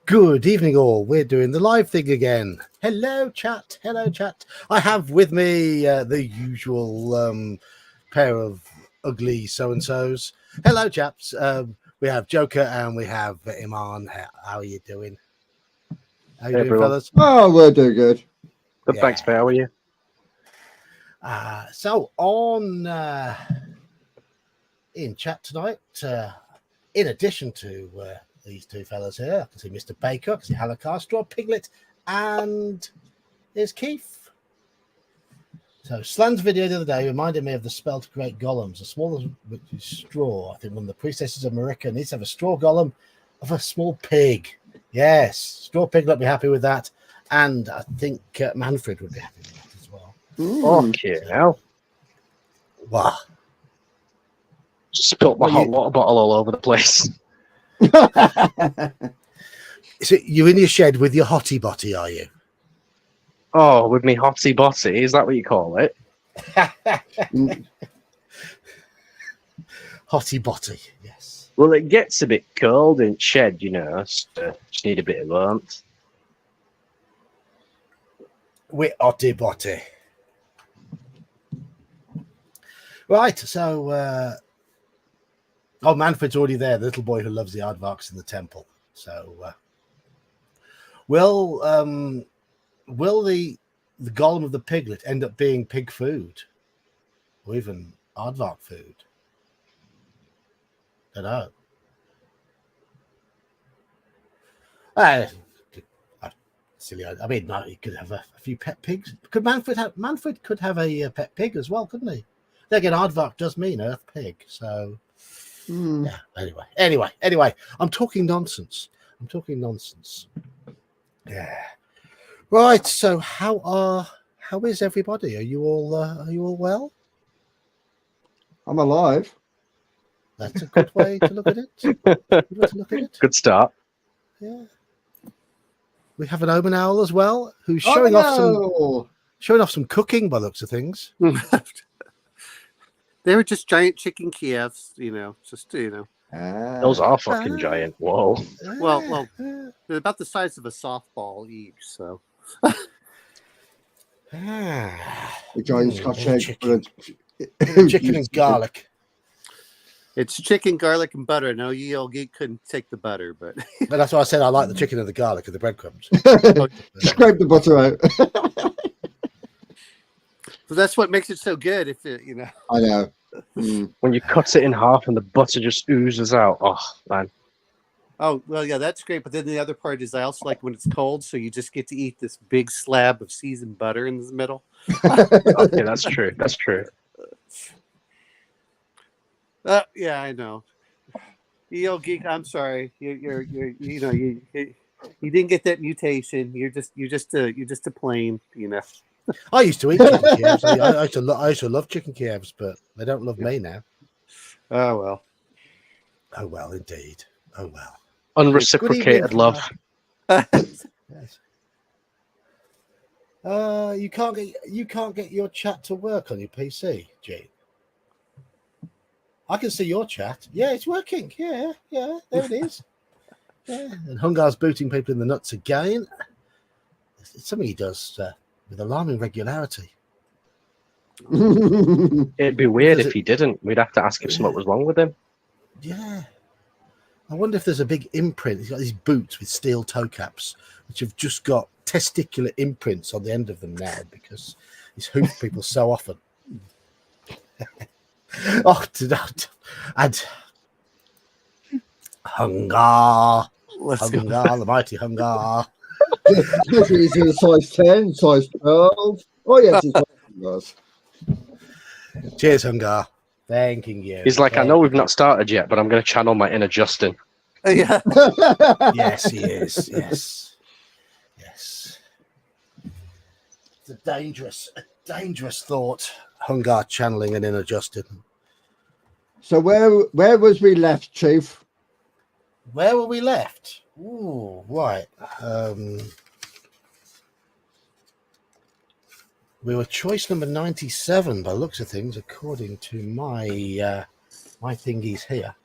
Good evening, all. We're doing the live thing again. Hello, chat. Hello, chat. I have with me the usual pair of ugly so-and-sos. Hello, chaps. We have Joker and we have Iman. How are you doing? How are you Hey, doing, everyone. fellas? Oh, we're doing good. Good, thanks, Yeah. mate. How are you? So on in chat tonight, in addition to these two fellas here, I can see Mr. Baker, I can see Halakar, Straw Piglet, and there's Keith. So Slan's video the other day reminded me of the spell to create golems. The smallest which is straw. I think one of the priestesses of Marika needs to have a straw golem of a small pig. Yes, Straw Piglet will be happy with that. And I think Manfred would be happy with that as well. Okay, now. Wow. Just spilt my hot water bottle all over the place. So you're in your shed with your hottie botty, are you? Oh, with me hotty botty, is that what you call it? Hottie botty, yes. Well, it gets a bit cold in shed, you know, so just need a bit of warmth. With hottie botty. Right, so Manfred's already there, the little boy who loves the aardvarks in the temple. So will the golem of the piglet end up being pig food? Or even aardvark food? Don't know. Silly. I mean, no, he could have a few pet pigs. Could Manfred could have a pet pig as well, couldn't he? Then again, aardvark does mean earth pig, so yeah. Anyway, I'm talking nonsense. Yeah. Right. So how is everybody? Are you all well? I'm alive. That's a good way to look at it. Good start. Yeah. We have an Omen Owl as well, who's showing off some cooking by the looks of things. They were just giant chicken Kievs, Those are fucking giant. Whoa. Well, they're about the size of a softball each, so. The giant Scotch egg. Chicken and garlic. It's chicken, garlic, and butter. No, you old geek couldn't take the butter, but that's why I said I like the chicken and the garlic and the breadcrumbs. Scrape the butter out. So that's what makes it so good. If it, I know. When you cut it in half and the butter just oozes out. Oh, man. Oh, well, yeah, that's great. But then the other part is I also like when it's cold, so you just get to eat this big slab of seasoned butter in the middle. Okay, that's true. That's true. Yeah, I know. You geek, I'm sorry. You didn't get that mutation. You're just a plain, I used to eat chicken Kievs. I used to love chicken Kievs, but they don't love me now. Oh well. Oh well, indeed. Oh well. Unreciprocated love. Yes. You can't get your chat to work on your PC, Gene. I can see your chat. Yeah, it's working. Yeah, there it is. Yeah, and Hungar's booting people in the nuts again. It's something he does with alarming regularity. It'd be weird if he didn't. We'd have to ask if something was wrong with him. Yeah. I wonder if there's a big imprint. He's got these boots with steel toe caps, which have just got testicular imprints on the end of them now because he's hoofed people so often. And Hungar, the mighty Hungar. He's in size 10, size 12. Oh, yes, he's Cheers, Hungar. Thanking you. He's like, I know we've not started yet, but I'm going to channel my inner Justin. Yeah. Yes, he is. Yes. It's a dangerous thought. Hungar channeling an inner Justin. So where was we left, Chief? Where were we left? Ooh, right. We were choice number 97 by the looks of things, according to my my thingies here.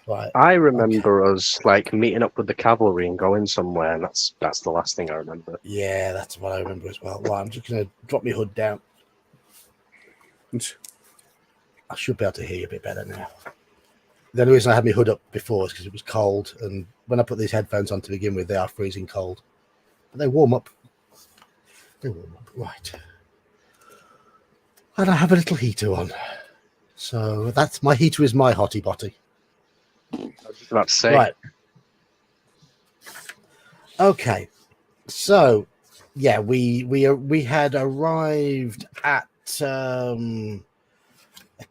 Right. I remember us like meeting up with the cavalry and going somewhere, and that's the last thing I remember. Yeah, that's what I remember as well. Right, I'm just going to drop my hood down. I should be able to hear you a bit better now. The only reason I had my hood up before is because it was cold, and when I put these headphones on to begin with, they are freezing cold. But they warm up. They warm up, right. And I have a little heater on. So that's my heater is my hottie botty. I was just about to say. Right. Okay. So, yeah, we had arrived at a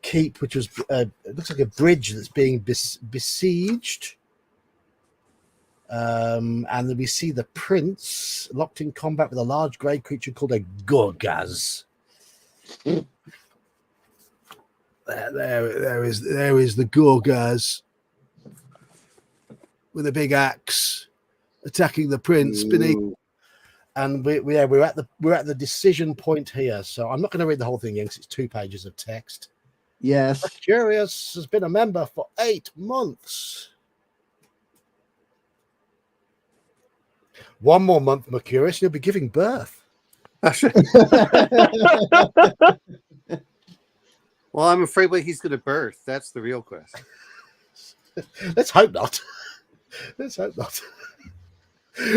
keep, which was it looks like a bridge that's being besieged. And then we see the prince locked in combat with a large grey creature called a Gorgaz. There is the Gorgaz with a big axe attacking the prince beneath. Ooh. And we're at the decision point here. So I'm not going to read the whole thing again because it's 2 pages of text. Yes. Mercurius has been a member for 8 months. 1 more month, Mercurius, and you'll be giving birth. Well, I'm afraid what he's going to birth. That's the real question. Let's hope not. Let's hope not.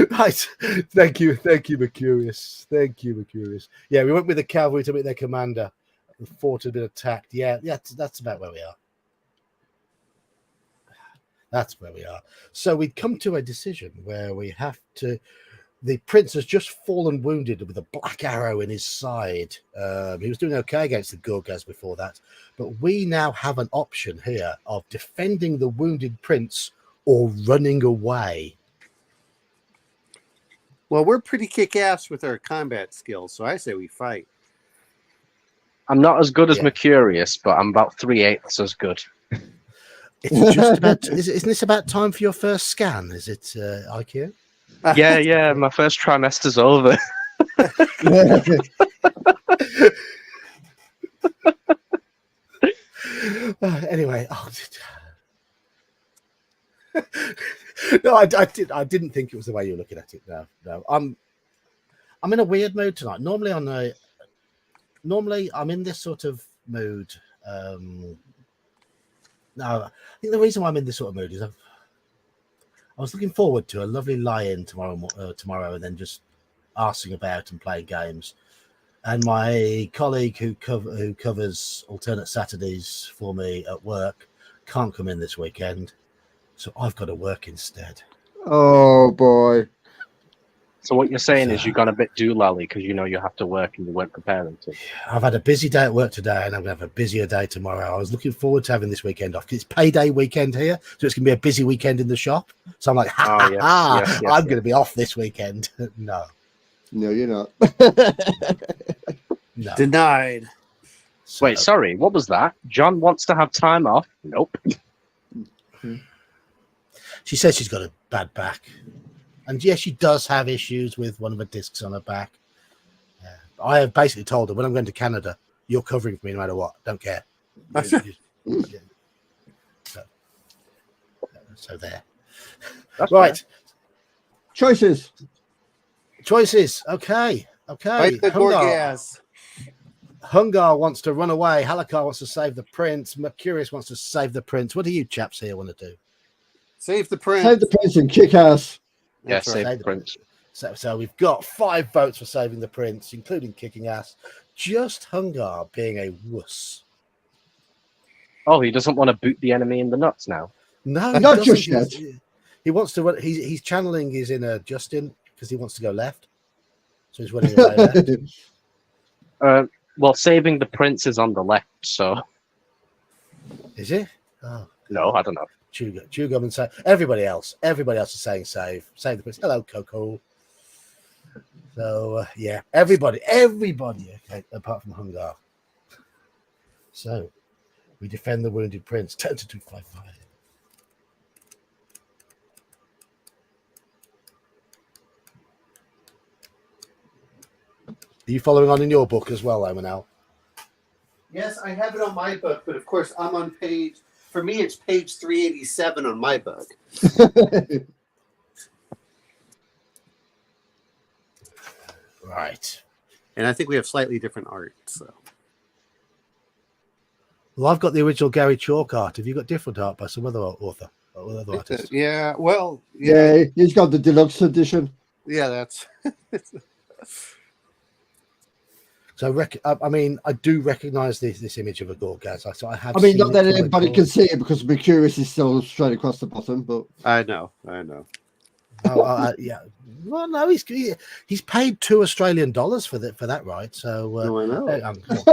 Right. Thank you, Mercurius. Thank you, Mercurius. Yeah, we went with the cavalry to meet their commander. The fort had been attacked. Yeah, that's about where we are. That's where we are. So we'd come to a decision where we have to. The prince has just fallen wounded with a black arrow in his side. He was doing okay against the Gorgaz before that, but we now have an option here of defending the wounded prince or running away. Well, we're pretty kick-ass with our combat skills, so I say we fight. I'm not as good as Yeah. Mercurius, but I'm about 3/8 as good. It's just about. Isn't this about time for your first scan? Is it, IQ? Yeah, my first trimester's over. Anyway, no, I didn't think it was the way you were looking at it. No, I'm in a weird mood tonight. Normally I'm in this sort of mood. No, I think the reason why I'm in this sort of mood is I was looking forward to a lovely lie-in tomorrow, and then just arsing about and playing games. And my colleague who covers alternate Saturdays for me at work can't come in this weekend, so I've got to work instead. Oh boy. So what you're saying is you've gone a bit doolally because you know you have to work and you weren't preparing to. I've had a busy day at work today, and I'm going to have a busier day tomorrow. I was looking forward to having this weekend off. It's payday weekend here, so it's going to be a busy weekend in the shop. So I'm like, Yes, I'm going to be off this weekend. No. No, you're not. No. Denied. So- Wait, sorry, what was that? John wants to have time off? Nope. She says she's got a bad back. And yes, she does have issues with one of the discs on her back. I have basically told her when I'm going to Canada, you're covering for me no matter what. Don't care. So there. That's Right. fair. Choices. Choices. Okay. Fight the Gorgaz. Hungar wants to run away. Halakar wants to save the prince. Mercurius wants to save the prince. What do you chaps here want to do? Save the prince. Save the prince and kick ass. Yeah, That's right. save the prince. So we've got 5 votes for saving the prince, including kicking ass. Just Hungar being a wuss. Oh, he doesn't want to boot the enemy in the nuts now. No, he Not doesn't. just yet. He wants to run. He's channeling his inner Justin because he wants to go left. So he's running away left. Well, saving the prince is on the left, so Is it? Oh, no, I don't know. Chugum and say everybody else is saying save the prince. Hello, Coco. So yeah, everybody, okay, apart from Hungar. So we defend the wounded prince. 10 to 255. Are you following on in your book as well, Omanel? Yes, I have it on my book, but of course I'm on page For me, it's page 387 on my book. Right. And I think we have slightly different art. So Well, I've got the original Gary Chalk art. Have you got different art by some other author or other artist? yeah, well, Yeah, he's got the deluxe edition. yeah, that's So, I mean, I do recognise this image of a Gorgaz. So I have. I mean, seen not it that before. anybody can see it because Mercurius is still straight across the bottom, but I know. Yeah. Well, no, he's paid $2 for that, right? So, No, I know.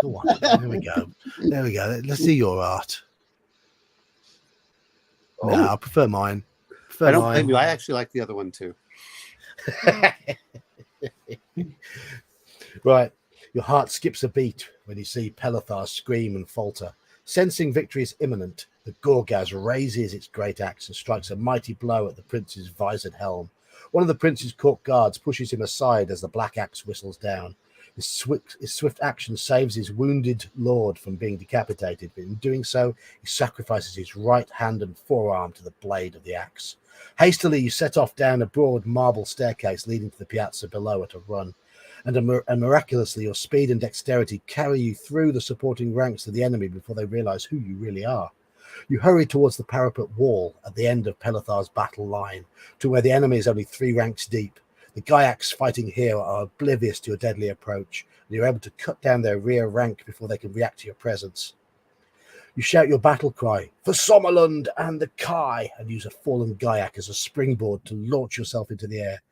go on. There we go. There we go. Let's see your art. No, I prefer mine. I don't blame you. I actually like the other one too. Right. Your heart skips a beat when you see Pelethar scream and falter. Sensing victory is imminent, the Gorgaz raises its great axe and strikes a mighty blow at the prince's visored helm. One of the prince's court guards pushes him aside as the black axe whistles down. His swift action saves his wounded lord from being decapitated, but in doing so, he sacrifices his right hand and forearm to the blade of the axe. Hastily, you set off down a broad marble staircase leading to the piazza below at a run. And miraculously, your speed and dexterity carry you through the supporting ranks of the enemy before they realize who you really are. You hurry towards the parapet wall at the end of Pelethar's battle line, to where the enemy is only 3 ranks deep. The Gyaks fighting here are oblivious to your deadly approach, and you're able to cut down their rear rank before they can react to your presence. You shout your battle cry, for Sommerlund and the Kai, and use a fallen Gyak as a springboard to launch yourself into the air.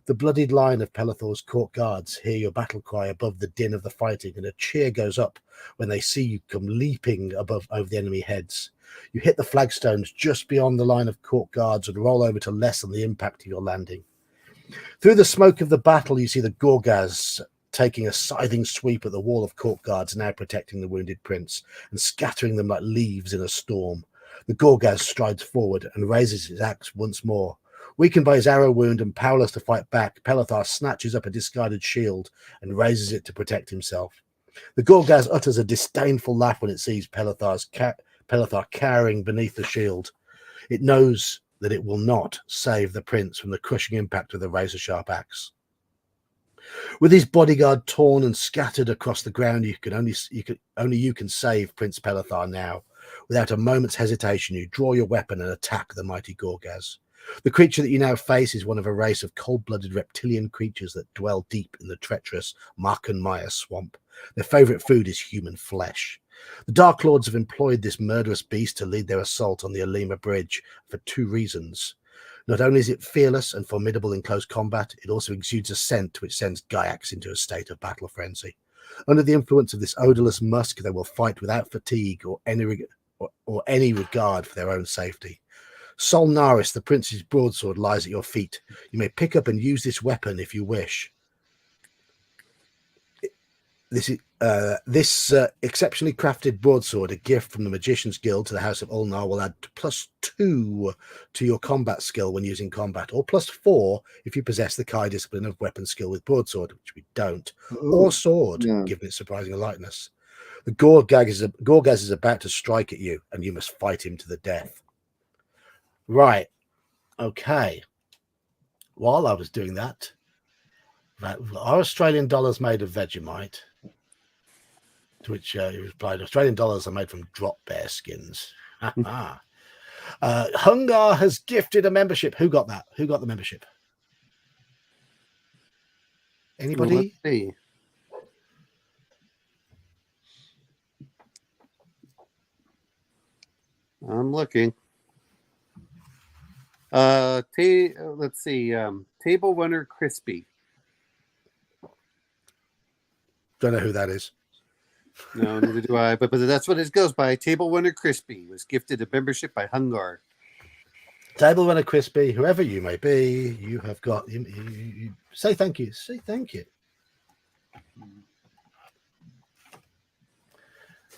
The bloodied line of Pelethar's court guards hear your battle cry above the din of the fighting, and a cheer goes up when they see you come leaping over the enemy heads. You hit the flagstones just beyond the line of court guards and roll over to lessen the impact of your landing. Through the smoke of the battle, you see the Gorgaz taking a scything sweep at the wall of court guards now protecting the wounded prince and scattering them like leaves in a storm. The Gorgaz strides forward and raises his axe once more. Weakened by his arrow wound and powerless to fight back, Pelethar snatches up a discarded shield and raises it to protect himself. The Gorgaz utters a disdainful laugh when it sees Pelethar cowering beneath the shield. It knows that it will not save the prince from the crushing impact of the razor-sharp axe. With his bodyguard torn and scattered across the ground, only you can save Prince Pelethar now. Without a moment's hesitation, you draw your weapon and attack the mighty Gorgaz. The creature that you now face is one of a race of cold-blooded reptilian creatures that dwell deep in the treacherous Markenmire swamp. Their favourite food is human flesh. The Dark Lords have employed this murderous beast to lead their assault on the Alima Bridge for 2 reasons. Not only is it fearless and formidable in close combat, it also exudes a scent which sends Gyaks into a state of battle frenzy. Under the influence of this odourless musk, they will fight without fatigue or any regard for their own safety. Solnaris, the prince's broadsword, lies at your feet. You may pick up and use this weapon if you wish. This exceptionally crafted broadsword, a gift from the Magician's Guild to the House of Ulnar, will add +2 to your combat skill when using combat, or +4 if you possess the Kai discipline of weapon skill with broadsword, which we don't, or sword, given its surprising lightness. The Gorgaz is about to strike at you, and you must fight him to the death. Right. Okay. While I was doing that, are Australian dollars made of Vegemite? To which he replied, Australian dollars are made from drop bear skins. Hungar has gifted a membership. Who got that? Who got the membership? Anybody? Let's see. I'm looking. Let's see. Table Runner Crispy. Don't know who that is. No, neither do I. But that's what it goes by. Table Runner Crispy was gifted a membership by Hungar. Table Runner Crispy, whoever you may be, you have got. You say thank you. Say thank you.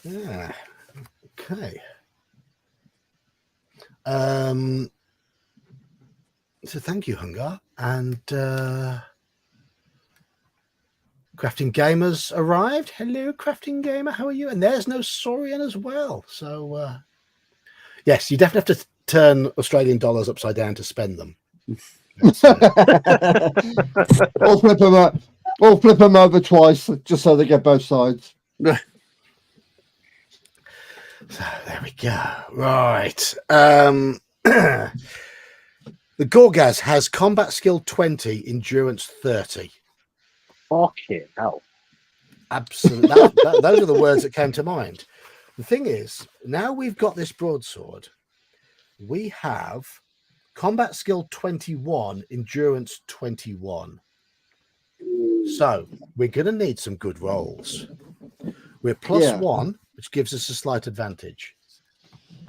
Yeah. Okay. So thank you, Hungar. And Crafting Gamer's arrived. Hello, Crafting Gamer. How are you? And there's no Saurian as well. So Yes, you definitely have to turn Australian dollars upside down to spend them. Or flip them over twice, just so they get both sides. So there we go. Right. The Gorgaz has combat skill 20, endurance 30. Fucking hell. Absolutely. Those are the words that came to mind. The thing is, now we've got this broadsword, we have combat skill 21, endurance 21. So we're going to need some good rolls. We're +1, which gives us a slight advantage.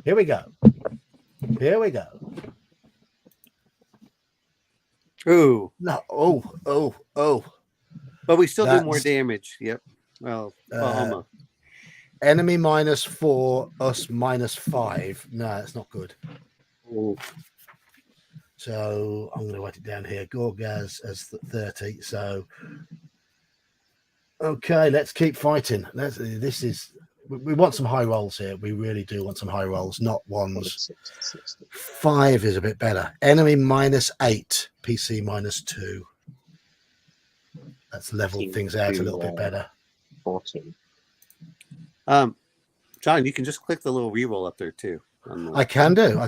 Here we go. Here we go. Ooh. No. Oh. But we still do more That's- damage. Yep. Well, almost. Enemy -4, us -5. No, that's not good. Ooh. So I'm going to write it down here. Gorgaz as 30. So, okay, let's keep fighting. We want some high rolls here. We really do want some high rolls, not ones. 5 is a bit better. Enemy -8, PC -2. That's leveled things out a little bit better. 14. John, you can just click the little reroll up there too. I can do.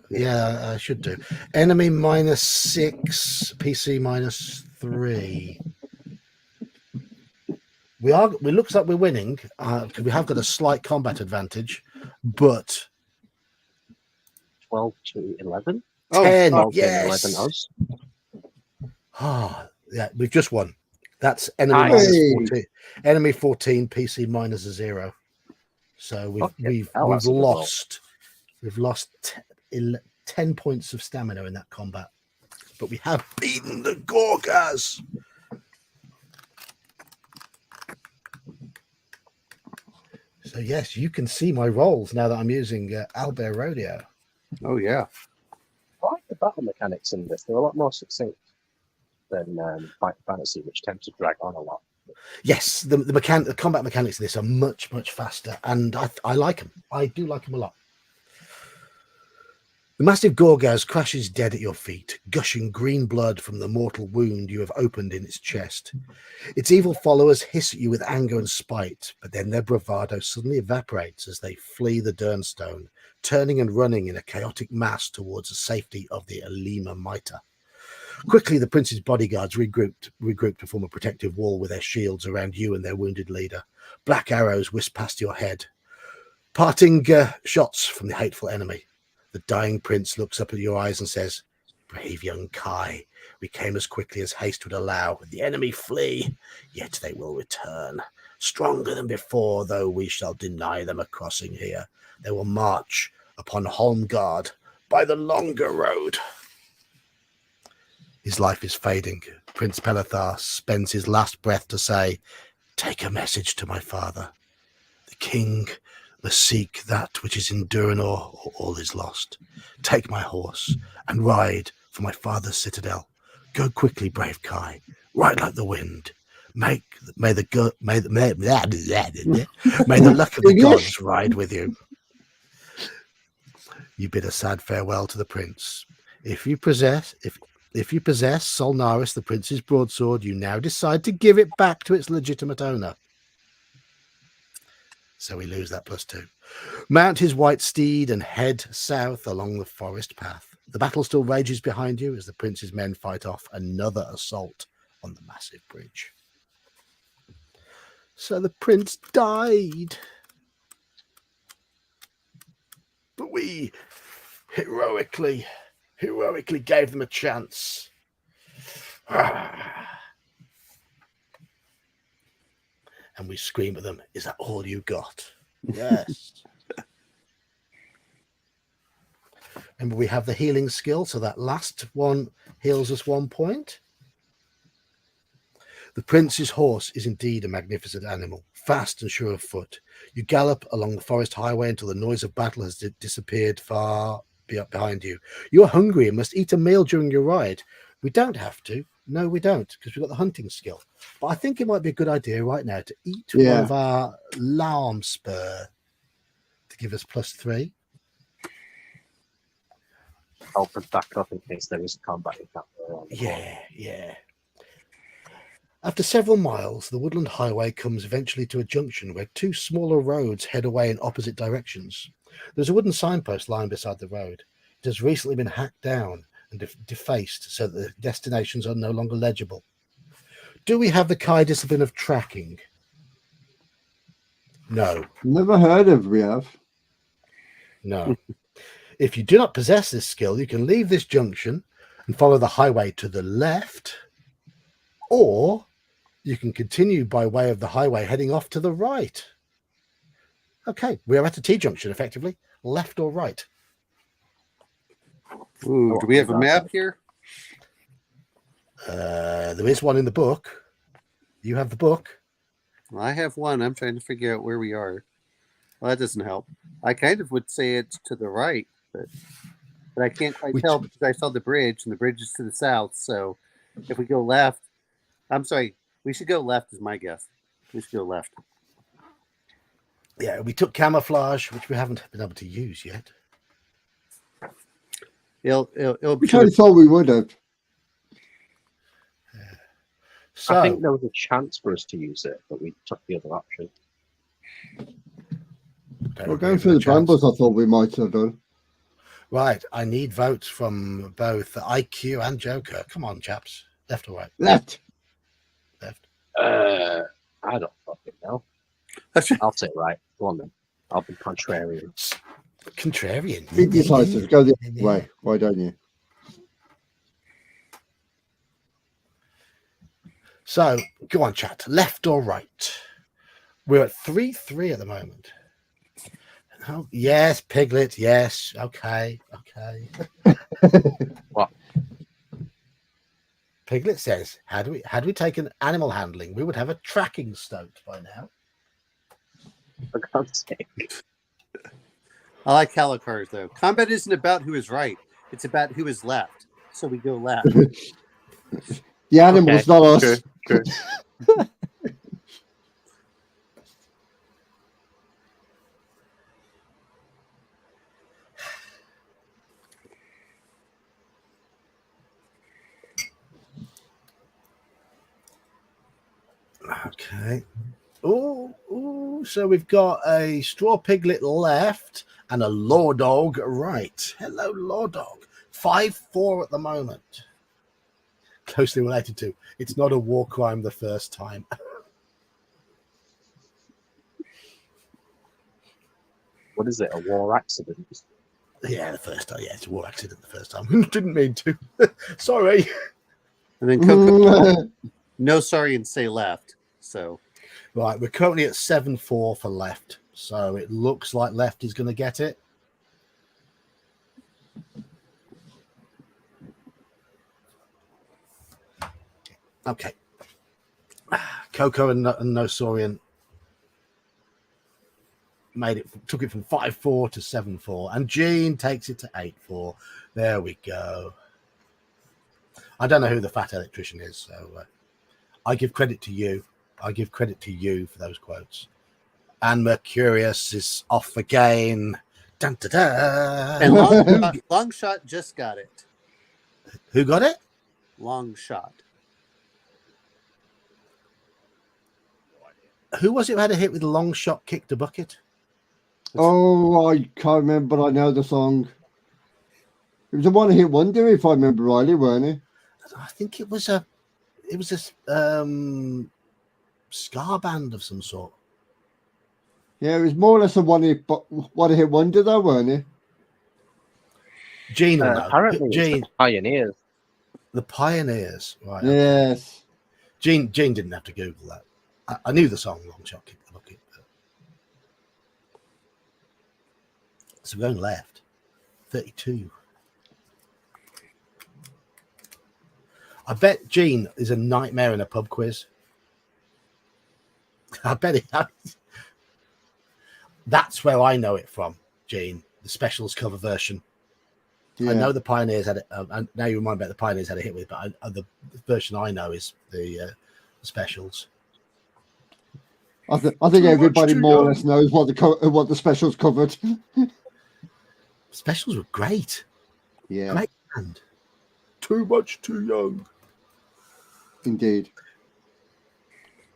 Yeah, I should do. Enemy -6, PC -3. It looks like we're winning because we have got a slight combat advantage, but 12 to 11. 10, 12 to yes. 11 us. Yeah, we've just won. That's enemy Nice. -14. Enemy 14, PC -0. So we've that's a good roll. lost. We've lost 10 points of stamina in that combat, but we have beaten the Gorgaz. So yes, you can see my rolls now that I'm using Owlbear Rodeo. Oh yeah. I like the battle mechanics in this. They're a lot more succinct than Final Fantasy, which tend to drag on a lot. Yes, the combat mechanics of this are much faster, and I like them. I do like them a lot. The massive Gorgaz crashes dead at your feet, gushing green blood from the mortal wound you have opened in its chest. Its evil followers hiss at you with anger and spite, but then their bravado suddenly evaporates as they flee the Durnstone, turning and running in a chaotic mass towards the safety of the Alima Mitre. Quickly, the prince's bodyguards regrouped to form a protective wall with their shields around you and their wounded leader. Black arrows whisk past your head, parting shots from the hateful enemy. The dying prince looks up at your eyes and says, "Brave young Kai, we came as quickly as haste would allow. The enemy flee, yet they will return. Stronger than before, though we shall deny them a crossing here. They will march upon Holmgard by the longer road." His life is fading. Prince Pelethar spends his last breath to say, "Take a message to my father. The king must seek that which is in Durinor, or all is lost. Take my horse and ride for my father's citadel. Go quickly, brave Kai. Ride like the wind. May the luck of the gods ride with you." You bid a sad farewell to the prince. If you possess Solnaris, the prince's broadsword, you now decide to give it back to its legitimate owner. So we lose that +2. Mount his white steed and head south along the forest path. The battle still rages behind you as the prince's men fight off another assault on the massive bridge. So the prince died. But we heroically gave them a chance. And we scream at them, "Is that all you got?" Yes. Remember, we have the healing skill, so that last one heals us 1 point. The prince's horse is indeed a magnificent animal, fast and sure of foot. You gallop along the forest highway until the noise of battle has disappeared far behind you. You are hungry and must eat a meal during your ride. We don't have to. No, we don't, because we've got the hunting skill. But I think it might be a good idea right now to eat one of our Larmspur to give us +3. help us back up in case there is a combat encounter around the corner. Yeah. After several miles, the woodland highway comes eventually to a junction where two smaller roads head away in opposite directions. There's a wooden signpost lying beside the road. It has recently been hacked down and defaced so that the destinations are no longer legible. Do we have the Kai discipline of tracking? No. Never heard of we have. No. If you do not possess this skill, you can leave this junction and follow the highway to the left, or you can continue by way of the highway heading off to the right. Okay, we are at a T-junction, effectively. Left or right? Ooh, do we have a map here? There is one in the book. You have the book. Well, I have one. I'm trying to figure out where we are. Well, that doesn't help. I kind of would say it's to the right, but I can't quite tell because I saw the bridge, and the bridge is to the south. So if we go left, I'm sorry, we should go left is my guess. We should go left. Yeah, we took camouflage, which we haven't been able to use yet. It'll Which I thought we would have. So, I think there was a chance for us to use it, but we took the other option. We're going through the brambles. I thought we might have done. Right, I need votes from both IQ and Joker. Come on, chaps. Left or right? Left. Left. I don't fucking know. I'll say right. Go on then. I'll be contrarian. Contrarian. Be decisive. Go the other way. Why don't you? So, go on, chat. Left or right? We're at 3-3 at the moment. Oh, yes, Piglet. Yes. Okay. What? Piglet says, had we taken animal handling, we would have a tracking stoked by now. For God's sake. I like Halicar's though. Combat isn't about who is right; it's about who is left. So we go left. The animals, not us. True. Okay. Oh, so we've got a straw piglet left and a law dog right. Hello, law dog. 5-4 at the moment. Closely related to. It's not a war crime the first time. What is it? A war accident? Yeah, the first time. Yeah, it's a war accident the first time. Didn't mean to. Sorry. And then Coco, no sorry and say left. So Right, we're currently at 7-4 for left. So it looks like left is going to get it. Okay. Coco and Nosorian took it from 5-4 to 7-4, and Gene takes it to 8-4. There we go. I don't know who the fat electrician is, so I give credit to you. I give credit to you for those quotes. And Mercurius is off again. Dun, da, da. and long shot just got it. Who got it? Long shot. Who was it who had a hit with a long shot, kicked a bucket? Oh, I can't remember, but I know the song. It was a one-hit wonder, if I remember rightly, weren't it? I think it was a ska band of some sort. Yeah, it was more or less a one-hit wonder, though, weren't it? Gene will know. Apparently, Gene, it's the Pioneers. the Pioneers, right? Yes. Gene didn't have to Google that. I knew the song "Long Shot, Kick the Bucket." But... So we're going left. 32. I bet Gene is a nightmare in a pub quiz. I bet he has. That's where I know it from, Gene. The Specials cover version. Yeah. I know the Pioneers had it. Now you remind me about the Pioneers had a hit with, but the version I know is the Specials. I think everybody more or less knows what the Specials covered. Specials were great. Yeah, Great band. Too much too young. indeed.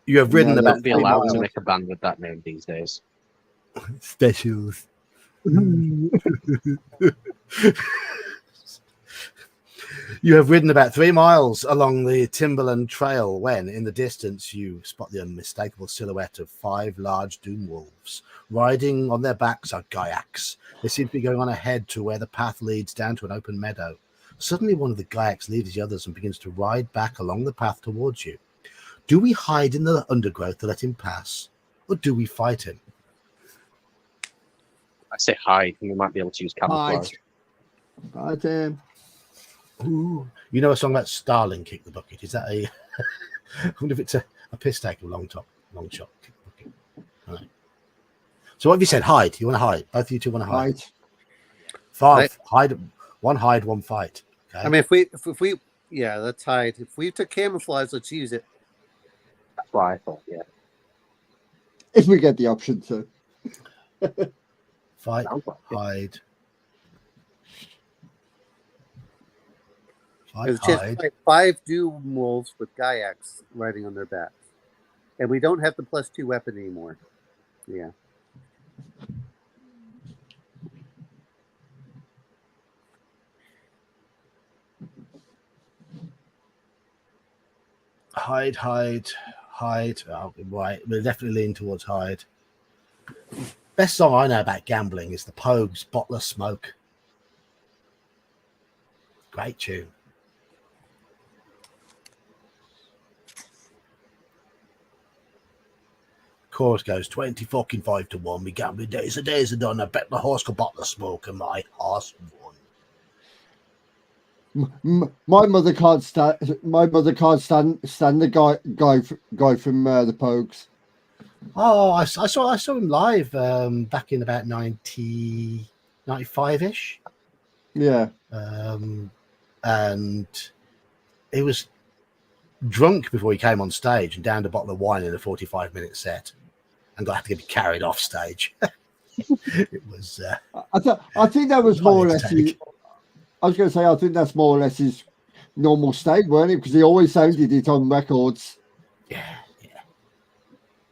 You have ridden No, You about wouldn't be 3 allowed to miles. make a band with that name these days. Specials. You have ridden about 3 miles along the Timberland Trail when, in the distance, you spot the unmistakable silhouette of 5 large doom wolves. Riding on their backs are Gaiaks. They seem to be going on ahead to where the path leads down to an open meadow. Suddenly, one of the Gaiaks leaves the others and begins to ride back along the path towards you. Do we hide in the undergrowth to let him pass, or do we fight him? I say hide, and we might be able to use camouflage. But Ooh. You know a song about Starling Kick the Bucket? Is that a... I wonder if it's a piss take or long shot. Kick the bucket. I don't know. So what have you said? Hide. You want to hide? Both of you two want to hide. right. 5. Hide. 1 hide, 1 fight. Okay. I mean, if we, yeah, let's hide. If we took camouflage, let's use it. That's what I thought, yeah. If we get the option to. Fight, Sounds like it. hide. There's Fight, just hide. like 5 doom wolves with Gaiaks riding on their backs. And we don't have the +2 weapon anymore. Yeah. Hide. Oh, right. We're definitely leaning towards hide. Best song I know about gambling is the Pogues' Bottle of Smoke. Great tune. Chorus goes 20 fucking 5 to 1. Me gambling days are done. I bet the horse could bottle of smoke and my horse won. My mother can't stand. My mother can't stand the guy from the Pogues. Oh, I saw him live back in about 95-ish. Yeah. And he was drunk before he came on stage and downed a bottle of wine in a 45-minute set and had to get carried off stage. It was. I think that was more or less. take. I was going to say I think that's more or less his normal state, weren't it? Because he always sounded it on records. Yeah.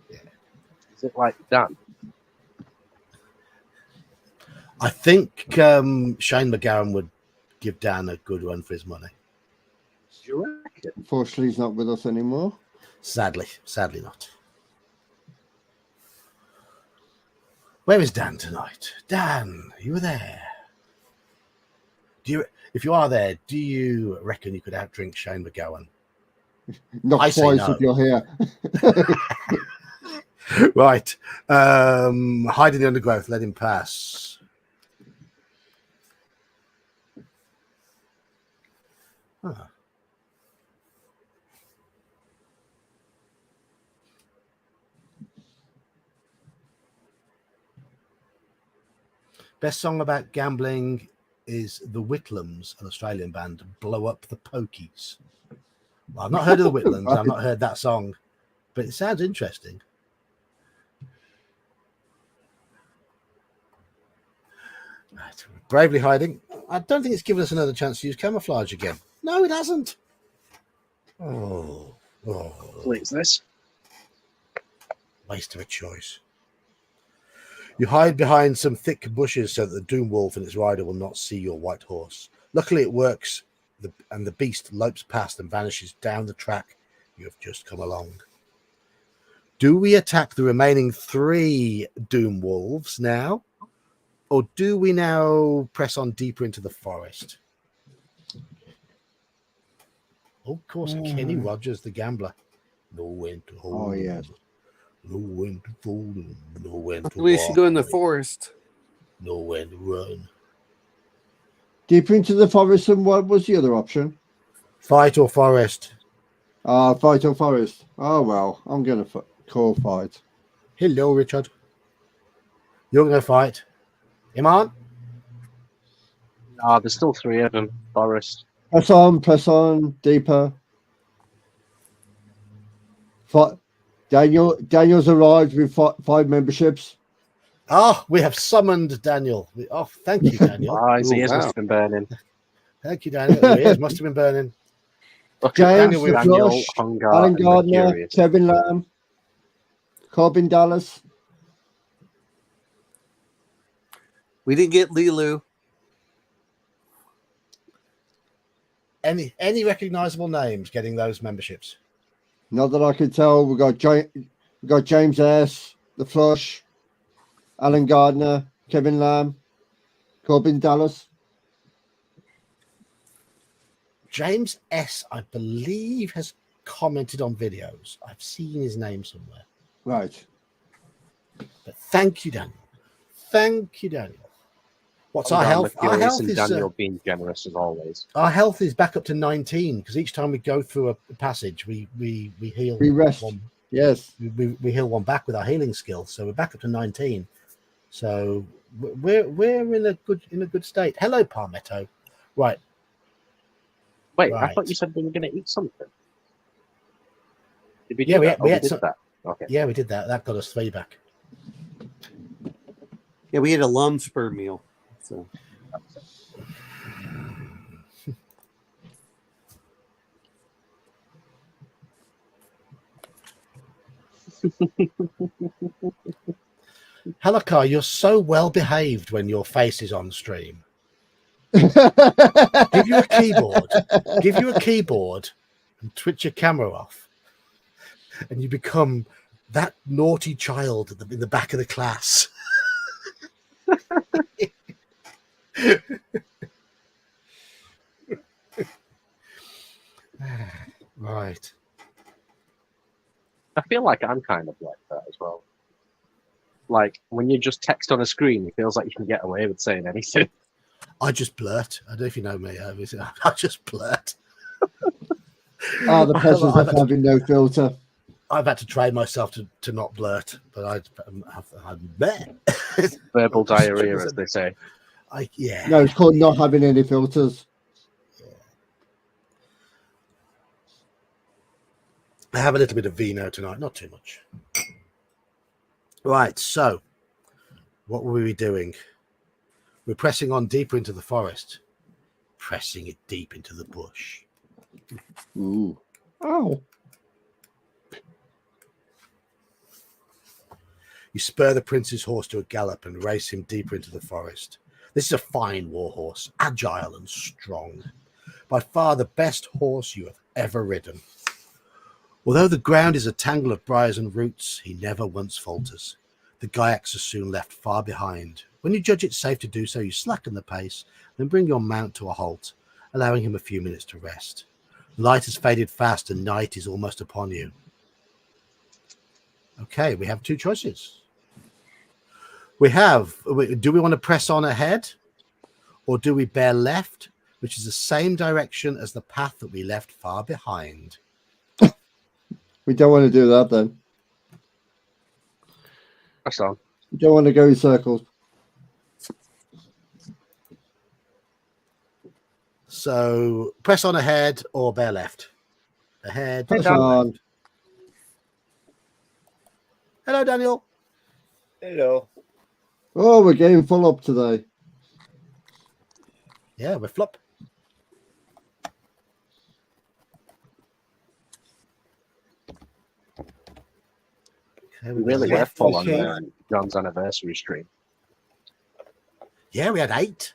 Is it like Dan? I think Shane McGowan would give Dan a good run for his money. Do you reckon? Unfortunately, he's not with us anymore. Sadly not. Where is Dan tonight? Dan, you were there. If you are there, do you reckon you could outdrink Shane McGowan? Not I say twice no. if you're here. Right. Hide in the undergrowth, let him pass. Huh. Best song about gambling is the Whitlams, an Australian band, Blow Up the Pokies. Well, I've not heard of the Whitlams. I've not heard that song, but it sounds interesting. Right. Bravely hiding. I don't think it's given us another chance to use camouflage again. No, it hasn't. Oh. What is this? Waste of a choice. You hide behind some thick bushes so that the Doom Wolf and its rider will not see your white horse. Luckily, it works, and the beast lopes past and vanishes down the track you have just come along. Do we attack the remaining 3 Doom Wolves now? Or do we now press on deeper into the forest? Oh, of course, Kenny Rogers, the gambler. Know when to hold. Oh, yes. Know when to fold. Know when to We should go in the walk, forest. know when to run. Deep into the forest, and what was the other option? Fight or forest? Fight or forest. Oh, well, I'm going to call fight. Hello, Richard. You're going to fight. Iman? Ah, there's still 3 of them. Forest. Press on, deeper. Daniel's arrived with 5 memberships. Ah, we have summoned Daniel. Oh, thank you, Daniel. Ah, his Oh, ears must wow. have been burning. Thank you, Daniel. Your ears must have been burning. James Daniel, the Daniel, Flush, Hungar, Alan and Gardner, Mercurius. Kevin Lamb, Corbin Dallas. We didn't get Lilu. Any recognizable names getting those memberships? Not that I can tell. We got James S, the Flush, Alan Gardner, Kevin Lamb, Corbin Dallas. James S, I believe, has commented on videos. I've seen his name somewhere. Right. But thank you, Daniel. Thank you, Daniel. What's our Hungar, health? Our Mercurius, health and is Daniel being generous as always. our health is back up to 19 because each time we go through a passage, we heal. We rest. One, Yes. we heal one back with our healing skill, so we're back up to 19. So we're in a good state. Hello, Palmetto. Right. Wait, I Right. thought you said we were going to eat something. Did we do Yeah, we that? had- we Oh, had did some- that. Okay. Yeah, we did that. That got us 3 back. Yeah, we had a Lumspur meal. So Halakar, you're so well behaved when your face is on stream. Give Give you a keyboard. Give you a keyboard and twitch your camera off. And you become that naughty child in the back of the class. Right. I feel like I'm kind of like that as well. Like when you just text on a screen, it feels like you can get away with saying anything. I just blurt. I don't know if you know me. I just blurt. The pleasures of having no filter. I've had to train myself to not blurt, but I'm there. Verbal diarrhea, as they say. Yeah. No, it's called not having any filters. I have a little bit of vino tonight, not too much. Right, so what will we be doing? We're pressing on deeper into the forest, pressing it deep into the bush. Ooh. Oh. You spur the prince's horse to a gallop and race him deeper into the forest. This is a fine war horse, agile and strong. By far the best horse you have ever ridden. Although the ground is a tangle of briars and roots, he never once falters. The Gyaks are soon left far behind. When you judge it safe to do so, you slacken the pace, then bring your mount to a halt, allowing him a few minutes to rest. The light has faded fast and night is almost upon you. Okay, we have 2 choices. Do we want to press on ahead, or do we bear left, which is the same direction as the path that we left far behind? We don't want to do that then. That's all. We don't want to go in circles. So press on ahead or bear left. Ahead. Press down, on. left. Hello, Daniel. Hello. Oh, we're getting full up today. Yeah, we're flop. Okay, We really got were full on okay. John's anniversary stream. Yeah, we had 8.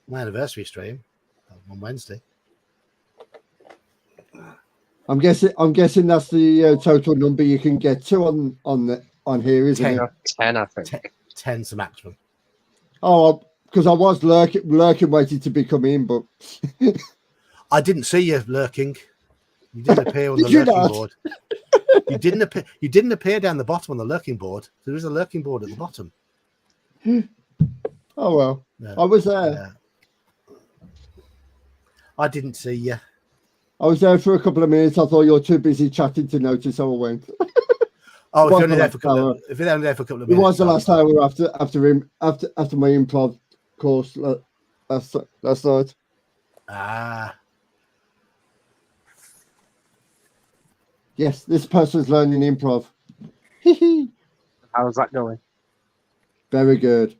My anniversary stream on Wednesday. I'm guessing that's the total number you can get to on here, isn't 10. it? 10, I think. 10's the maximum. Oh, because I was lurking, waiting to be come in, but I didn't see you lurking. You didn't appear on the Did you lurking not? board. You didn't appear. You didn't appear down the bottom on the lurking board. There is a lurking board at the bottom. oh well. Yeah. I was there. I didn't see you. I was there for a couple of minutes. I thought you're too busy chatting to notice, so I went. Oh, if was you're only the there last for a couple hour. of, if you're only there for a couple of It minutes. was the last hour after my improv course last night. Ah, Yes, this person's learning improv. How's that going? Very good.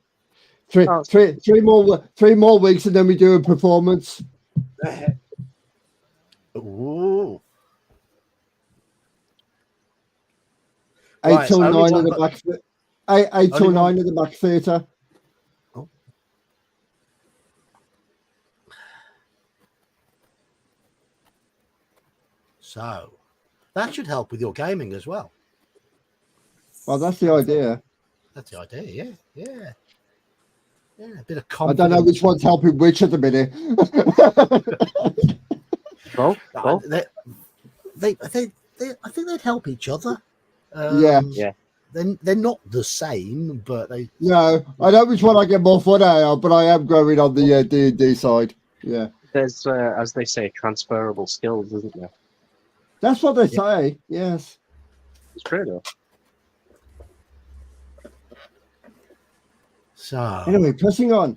Three Oh. more weeks, and then we do a performance Ooh. 8 Right, till only 9 one at the bu- back. 8 till only one- 9 at the back theatre. So that should help with your gaming as well. Well, that's the idea. That's the idea. Yeah. A bit of I confidence. don't know which one's helping which at the minute. Both. I think they'd help each other. Yeah. They're not the same, but they. No, I know which one I get more fun out of, but I am growing on the D&D side. Yeah. There's, as they say, transferable skills, isn't there? That's what they say. Yes. It's true, though. So Anyway, pressing on.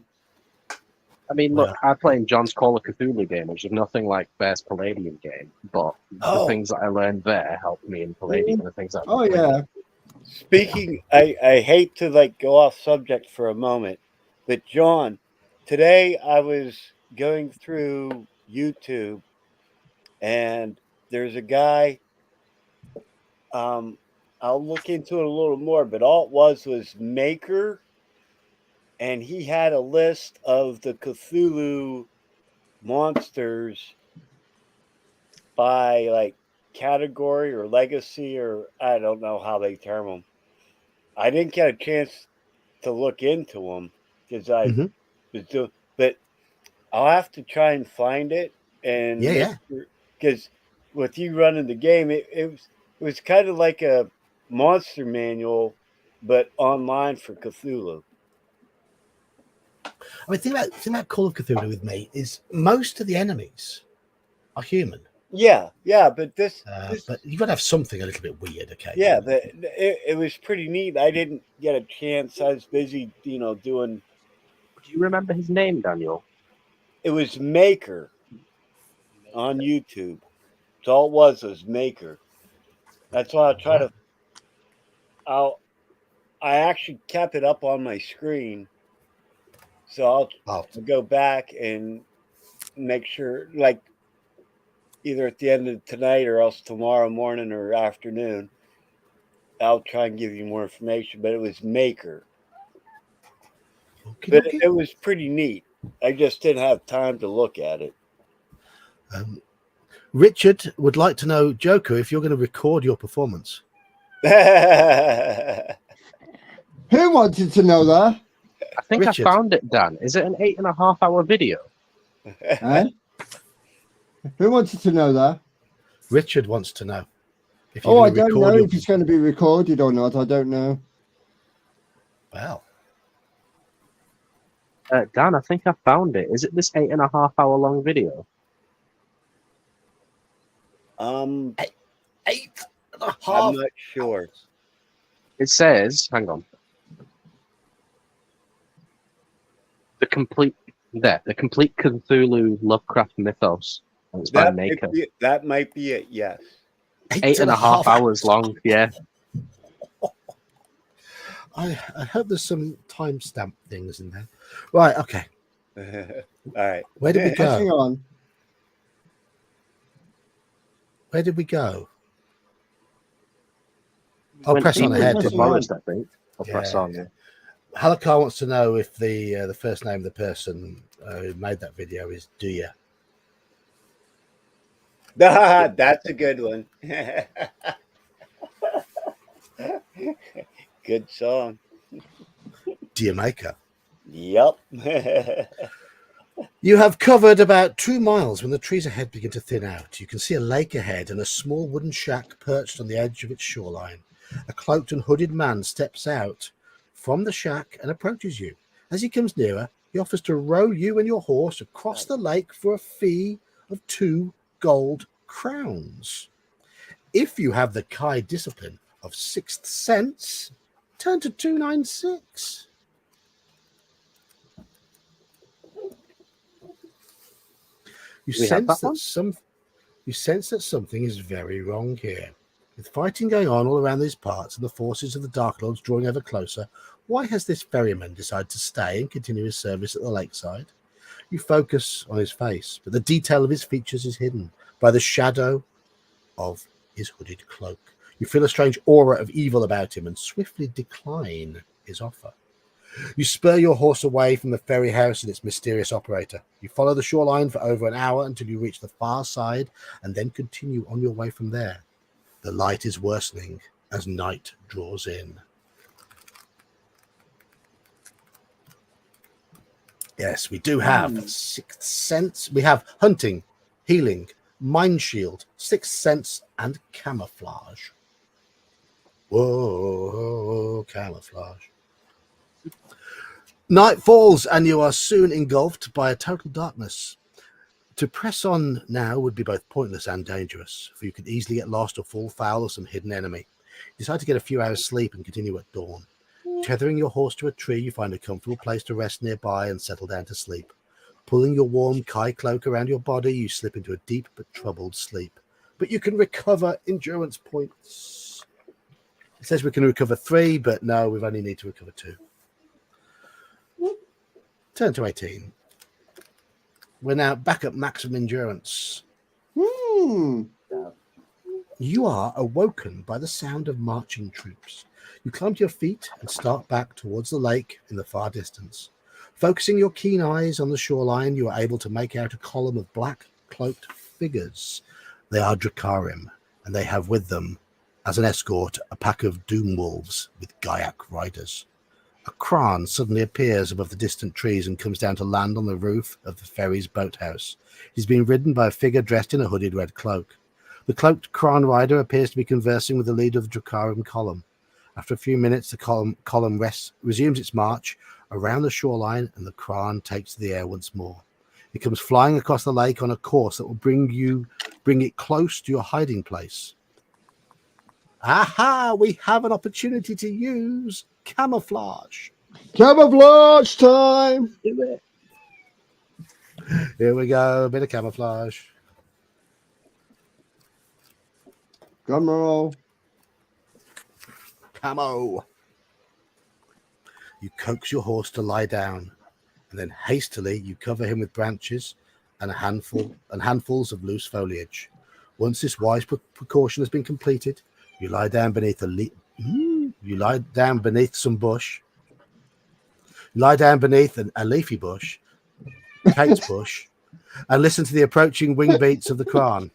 I mean, look, I play in John's Call of Cthulhu game, which is nothing like Bear's Palladium game, but the things that I learned there helped me in Palladium and the things that Oh, yeah. Speaking, I hate to like go off subject for a moment, but John, today I was going through YouTube and there's a guy, I'll look into it a little more, but all it was Maker, and he had a list of the Cthulhu monsters by like category or legacy, or I don't know how they term them. I didn't get a chance to look into them because I was doing, but I'll have to try and find it. And because with you running the game, it was kind of like a monster manual, but online for Cthulhu. I mean, think about Call of Cthulhu with me is most of the enemies are human. Yeah, but this but you've got to have something a little bit weird, okay? Yeah, it was pretty neat. I didn't get a chance. I was busy, doing. Do you remember his name, Daniel? It was Maker on YouTube. That's all it was Maker. That's why I try to. I actually kept it up on my screen, so I'll go back and make sure, like, either at the end of tonight or else tomorrow morning or afternoon, I'll try and give you more information. But it was Maker. Okay, But it was pretty neat. I just didn't have time to look at it. Richard would like to know, Joker, if you're going to record your performance. Who wanted to know that? I think Richard. I found it, Dan. Is it an 8.5 hour video? Eh? Who wanted to know that? Richard wants to know. If you're Oh, I gonna don't know record if it's going to be recorded or not. I don't know. Well, Dan, I think I found it. Is it this 8.5 hour long video? 8.5. I'm not sure. It says, hang on. The complete Cthulhu Lovecraft mythos. And it's by Maker. That might be it, yes. 8.5 hours long, yeah. I hope there's some timestamp things in there. Right, okay. All right. Where did we Pressing go? on. Where did we go? Oh, When press on people ahead. were Didn't we? demolished, I think. Or press Yeah. on, yeah. Halakar wants to know if the first name of the person who made that video is Duya. That's a good one. Good song. Diamaker. Yep. You have covered about 2 miles when the trees ahead begin to thin out. You can see a lake ahead and a small wooden shack perched on the edge of its shoreline. A cloaked and hooded man steps out from the shack and approaches you. As he comes nearer, he offers to row you and your horse across the lake for a fee of 2 gold crowns. If you have the Kai discipline of 6th sense, turn to 296. You sense that something is very wrong here. With fighting going on all around these parts and the forces of the Dark Lords drawing ever closer, why has this ferryman decided to stay and continue his service at the lakeside? You focus on his face, but the detail of his features is hidden by the shadow of his hooded cloak. You feel a strange aura of evil about him and swiftly decline his offer. You spur your horse away from the ferry house and its mysterious operator. You follow the shoreline for over an hour until you reach the far side and then continue on your way from there. The light is worsening as night draws in. Yes, we do have Sixth Sense. We have Hunting, Healing, Mind Shield, Sixth Sense, and Camouflage. Whoa, camouflage. Night falls, and you are soon engulfed by a total darkness. To press on now would be both pointless and dangerous, for you could easily get lost or fall foul of some hidden enemy. You decide to get a few hours' sleep and continue at dawn. Tethering your horse to a tree, you find a comfortable place to rest nearby and settle down to sleep. Pulling your warm Kai cloak around your body, you slip into a deep but troubled sleep. But you can recover endurance points. It says we can recover 3, but no, we only need to recover 2. Turn to 18. We're now back at maximum endurance. You are awoken by the sound of marching troops. You climb to your feet and start back towards the lake in the far distance. Focusing your keen eyes on the shoreline, you are able to make out a column of black cloaked figures. They are Dracarim, and they have with them, as an escort, a pack of doom wolves with Gaiac riders. A Kran suddenly appears above the distant trees and comes down to land on the roof of the ferry's boathouse. He's being ridden by a figure dressed in a hooded red cloak. The cloaked Kran rider appears to be conversing with the leader of the Dracarim column. After a few minutes, the column resumes its march around the shoreline, and the Kran takes to the air once more. It comes flying across the lake on a course that will bring it close to your hiding place. Aha! We have an opportunity to use camouflage. Camouflage time. Here we go. A bit of camouflage. Drum roll. Camo. You coax your horse to lie down, and then hastily you cover him with branches and handfuls of loose foliage. Once this wise precaution has been completed, you lie down beneath some bush. You lie down beneath a leafy bush, Kate's bush, and listen to the approaching wing beats of the Kran.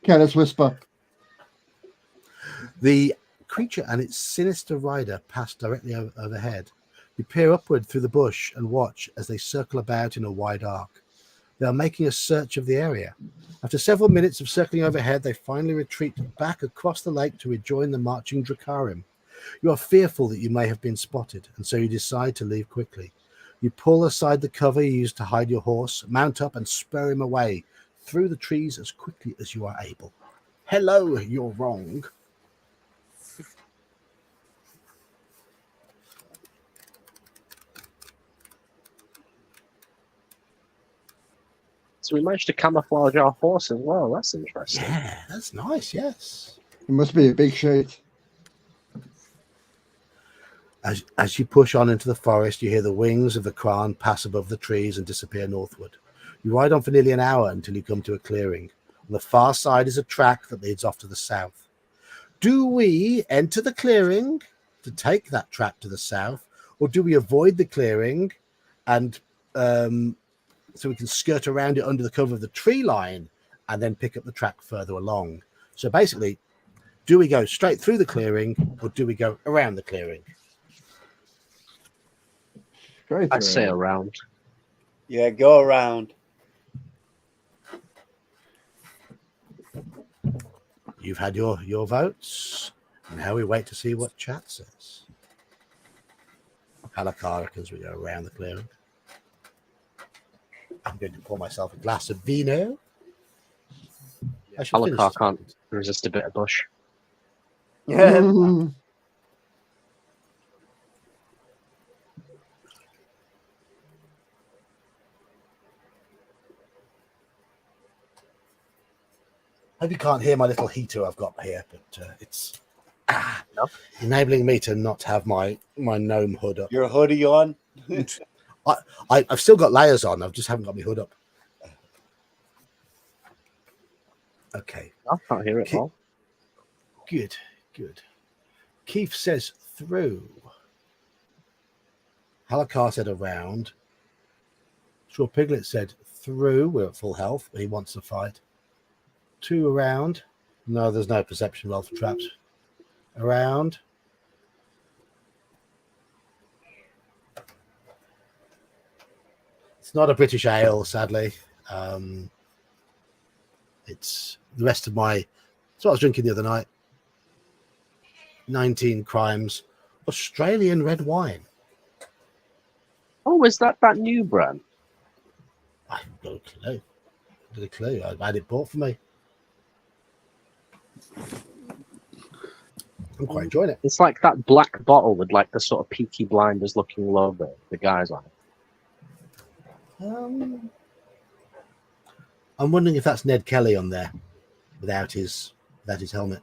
Careless whisper. The creature and its sinister rider pass directly overhead. You peer upward through the bush and watch as they circle about in a wide arc. They are making a search of the area. After several minutes of circling overhead, they finally retreat back across the lake to rejoin the marching Dracarim. You are fearful that you may have been spotted, and so you decide to leave quickly. You pull aside the cover you used to hide your horse, mount up, and spur him away through the trees as quickly as you are able. Hello, you're wrong. So we managed to camouflage our horse as well. That's interesting. Yeah, that's nice, yes. It must be a big shit. As you push on into the forest, you hear the wings of the Kran pass above the trees and disappear northward. You ride on for nearly an hour until you come to a clearing. On the far side is a track that leads off to the south. Do we enter the clearing to take that track to the south, or do we avoid the clearing and so we can skirt around it under the cover of the tree line and then pick up the track further along? So basically, do we go straight through the clearing, or do we go around the clearing? I'd say around. Yeah, go around. You've had your votes. Now we wait to see what chat says. Halakar as we go around the clearing. I'm going to pour myself a glass of vino. Halakar can't resist a bit of bush. I hope you can't hear my little heater I've got here, but it's enabling me to not have my gnome hood up. Your hoodie on? I've still got layers on. I just haven't got my hood up. Okay. I can't hear it all. Good. Keith says through. Halakar said around. Straw Piglet said through. We're at full health, but he wants to fight. 2 around. No, there's no perception roll for traps. Around. It's not a British ale, sadly. It's the rest of my. That's what I was drinking the other night. 19 Crimes Australian red wine. Oh, is that new brand? I haven't got a clue. I've had it bought for me. I'm quite enjoying it. It's like that black bottle with like the sort of Peaky Blinders looking logo. The guys on it. I'm wondering if that's Ned Kelly on there without his helmet.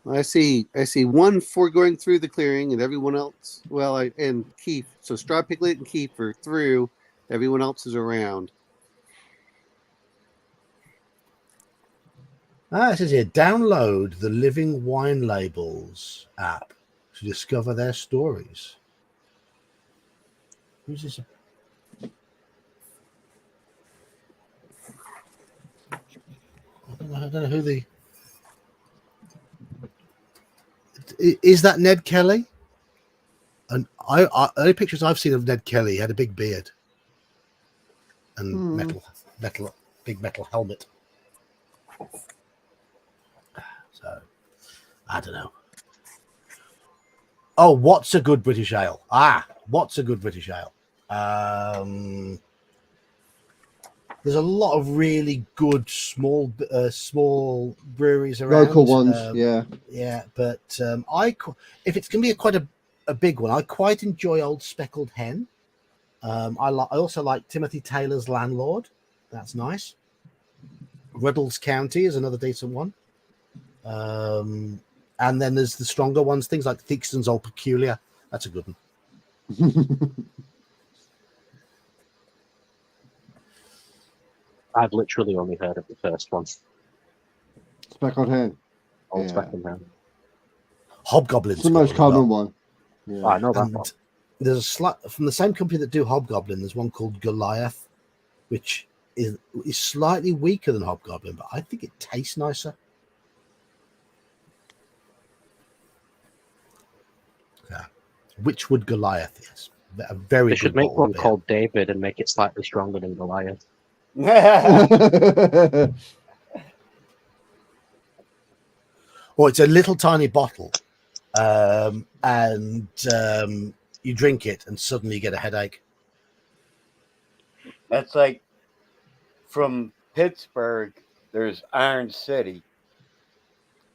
I see one for going through the clearing, and everyone else. And Keith. So Straw Piglet and Keith are through. Everyone else is around. It says here, download the Living Wine Labels app to discover their stories. Who's this? I don't know who the... Is that Ned Kelly? And only pictures I've seen of Ned Kelly had a big beard and big metal helmet. So I don't know. Oh, what's a good British ale? What's a good British ale? There's a lot of really good small breweries around. Local ones, yeah. But if it's going to be quite a big one, I quite enjoy Old Speckled Hen. I also like Timothy Taylor's Landlord. That's nice. Ruddles County is another decent one. And then there's the stronger ones, things like Theakston's Old Peculiar. That's a good one. I've literally only heard of the first one. Speckled Hen. Old Yeah. Speckled Hen. Hobgoblin's It's the most common one. Oh, I know that And one. there's from the same company that do Hobgoblin. There's one called Goliath, which is slightly weaker than Hobgoblin, but I think it tastes nicer. Yeah, Witchwood Goliath. Yes, a very. They should good make bottle one of beer. called David and make it slightly stronger than Goliath. Or it's a little tiny bottle, and you drink it, and suddenly you get a headache. That's like from Pittsburgh, there's Iron City.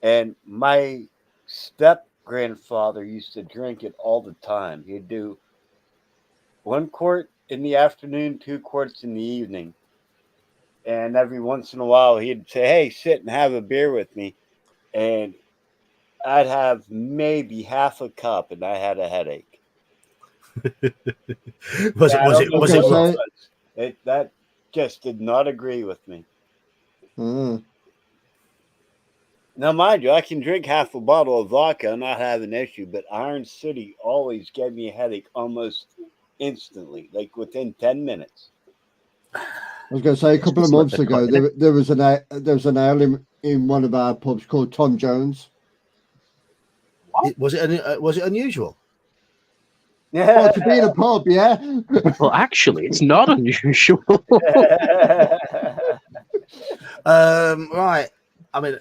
And my step grandfather used to drink it all the time. He'd do 1 quart in the afternoon, 2 quarts in the evening. And every once in a while, he'd say, "Hey, sit and have a beer with me." And I'd have maybe half a cup, and I had a headache. Was it? That just did not agree with me. Now, mind you, I can drink half a bottle of vodka and not have an issue, but Iron City always gave me a headache almost instantly, like within 10 minutes. I was going to say a couple of months ago there was an ale in one of our pubs called Tom Jones. Was it unusual? Oh, to be in a pub, yeah. Well, actually, it's not unusual. Right. I mean,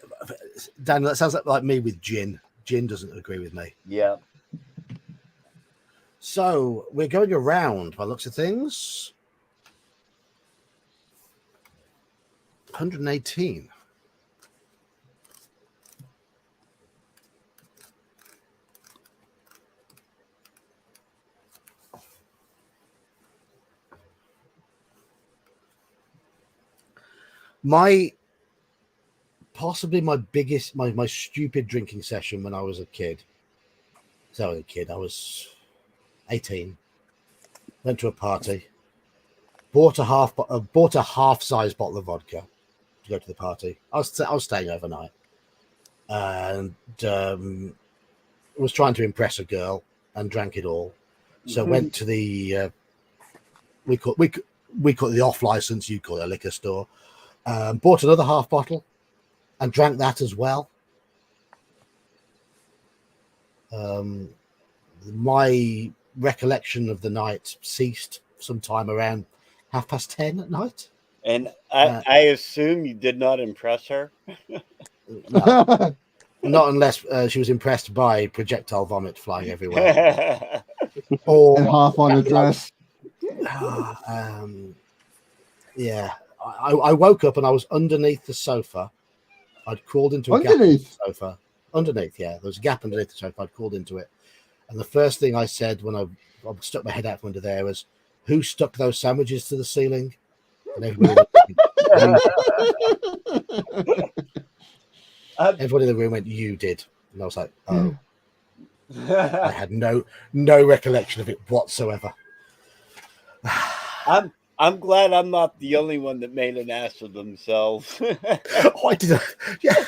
Daniel, that sounds like me with gin. Gin doesn't agree with me. Yeah. So we're going around by the looks of things. 118. Possibly my biggest, my stupid drinking session when I was a kid. So I was 18. went to a party, bought a half-size bottle of vodka to go to the party. I was staying overnight, and was trying to impress a girl and drank it all. So went to the we call it the off license, you call it a liquor store. Bought another half bottle and drank that as well. My recollection of the night ceased sometime around 10:30 at night. And I assume you did not impress her. No, not unless she was impressed by projectile vomit flying everywhere. Or And half on a dress. yeah, I woke up and I was underneath the sofa. I'd crawled into a gap in the Underneath? sofa. Underneath, yeah, there was a gap underneath the sofa. I'd crawled into it, and the first thing I said when I stuck my head out from under there was, "Who stuck those sandwiches to the ceiling?" And everybody in the room went, "You did," and I was like, "Oh." I had no recollection of it whatsoever. I'm glad I'm not the only one that made an ass of themselves. Oh, I did. Yeah.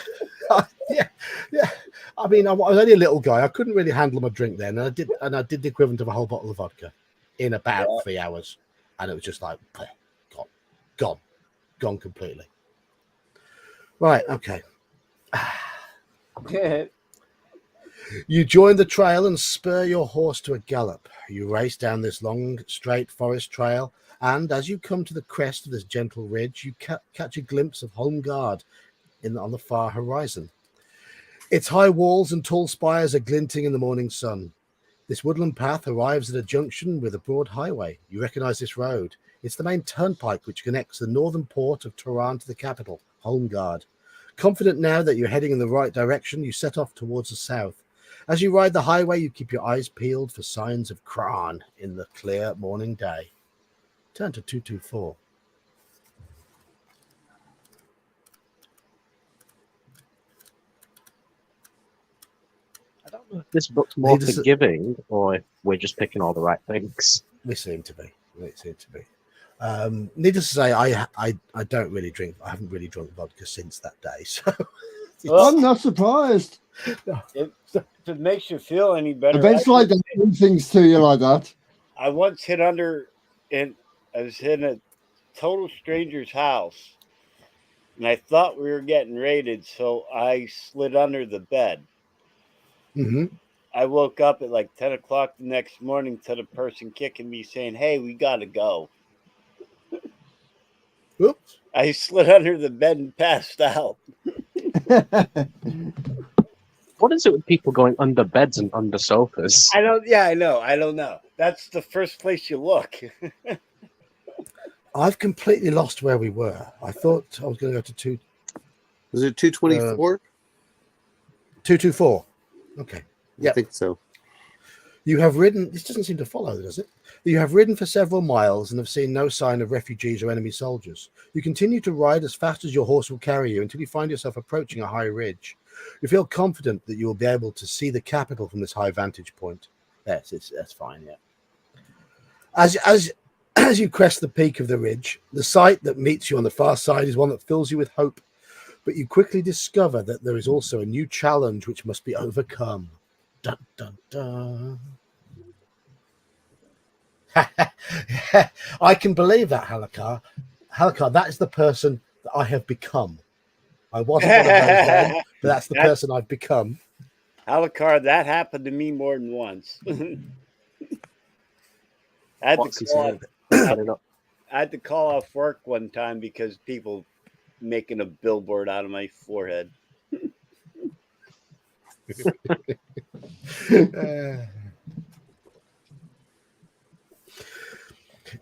Yeah. I mean, I was only a little guy. I couldn't really handle my drink then, and I did the equivalent of a whole bottle of vodka in about 3 hours, and it was just like gone completely. Right. Okay. You join the trail and spur your horse to a gallop. You race down this long, straight forest trail, and as you come to the crest of this gentle ridge, you catch a glimpse of Holmgard on the far horizon. Its high walls and tall spires are glinting in the morning sun. This woodland path arrives at a junction with a broad highway. You recognize this road. It's the main turnpike which connects the northern port of Turan to the capital, Holmgard. Confident now that you're heading in the right direction, you set off towards the south. As you ride the highway, you keep your eyes peeled for signs of Kran in the clear morning day. Turn to 224. I don't know if this book's more forgiving or if we're just picking all the right things. We seem to be. Needless to say, I don't really drink. I haven't really drunk vodka since that day. So I'm not surprised. If it makes you feel any better, Events like that do things to you like that. I once hid under, and I was in a total stranger's house, and I thought we were getting raided, so I slid under the bed. Mm-hmm. I woke up at like 10 o'clock the next morning to the person kicking me saying, "Hey, we gotta go." Oops. I slid under the bed and passed out. What is it with people going under beds and under sofas? I know. I don't know. That's the first place you look. I've completely lost where we were. I thought I was going to go to 2. Was it 224? 224. Okay. I think so. You have ridden. This doesn't seem to follow, does it? You have ridden for several miles and have seen no sign of refugees or enemy soldiers. You continue to ride as fast as your horse will carry you until you find yourself approaching a high ridge. You feel confident that you will be able to see the capital from this high vantage point. That's fine, yeah. As you crest the peak of the ridge, the sight that meets you on the far side is one that fills you with hope. But you quickly discover that there is also a new challenge which must be overcome. Dun, dun, dun. I can believe that, Halakar. Halakar, that is the person that I have become. I wasn't one of those then, but that's the person I've become. Halakar, that happened to me more than once. I had to call off work one time because people making a billboard out of my forehead.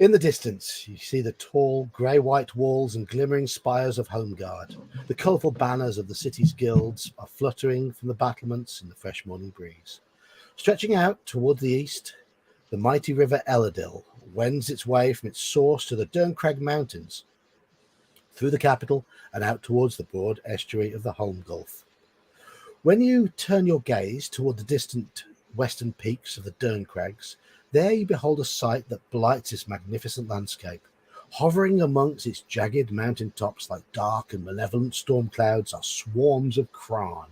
In the distance, you see the tall, grey-white walls and glimmering spires of Holmgard. The colourful banners of the city's guilds are fluttering from the battlements in the fresh morning breeze. Stretching out toward the east, the mighty river Eladil wends its way from its source to the Derncrag Mountains, through the capital and out towards the broad estuary of the Holm Gulf. When you turn your gaze toward the distant western peaks of the Derncrags, There you behold a sight that blights this magnificent landscape. Hovering amongst its jagged mountain tops like dark and malevolent storm clouds are swarms of Kraan.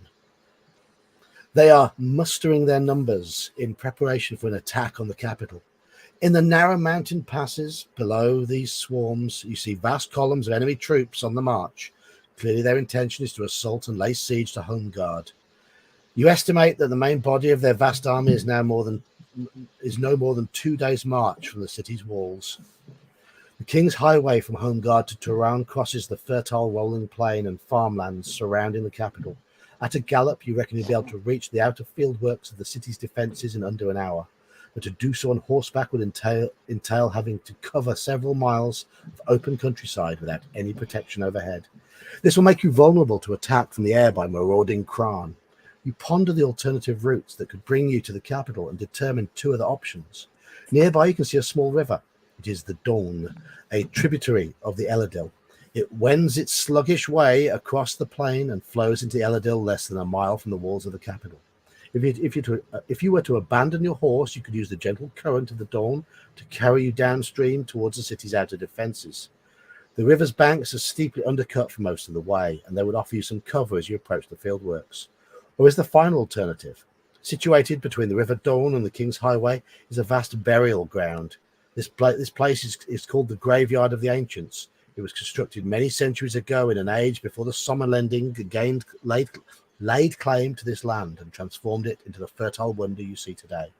They are mustering their numbers in preparation for an attack on the capital. In the narrow mountain passes below these swarms, you see vast columns of enemy troops on the march. Clearly their intention is to assault and lay siege to Homeguard. You estimate that the main body of their vast army is no more than 2 days' march from the city's walls. The King's Highway from Homeguard to Turan crosses the fertile rolling plain and farmlands surrounding the capital. At a gallop, you reckon you'll be able to reach the outer fieldworks of the city's defences in under an hour. But to do so on horseback would entail having to cover several miles of open countryside without any protection overhead. This will make you vulnerable to attack from the air by marauding Kraan. You ponder the alternative routes that could bring you to the capital and determine two other options. Nearby, you can see a small river. It is the Don, a tributary of the Eladil. It wends its sluggish way across the plain and flows into Eladil less than a mile from the walls of the capital. If you were to abandon your horse, you could use the gentle current of the Don to carry you downstream towards the city's outer defences. The river's banks are steeply undercut for most of the way, and they would offer you some cover as you approach the fieldworks. Or is the final alternative? Situated between the River Don and the King's Highway is a vast burial ground. This place is called the Graveyard of the Ancients. It was constructed many centuries ago in an age before the Sommerlending laid claim to this land and transformed it into the fertile wonder you see today.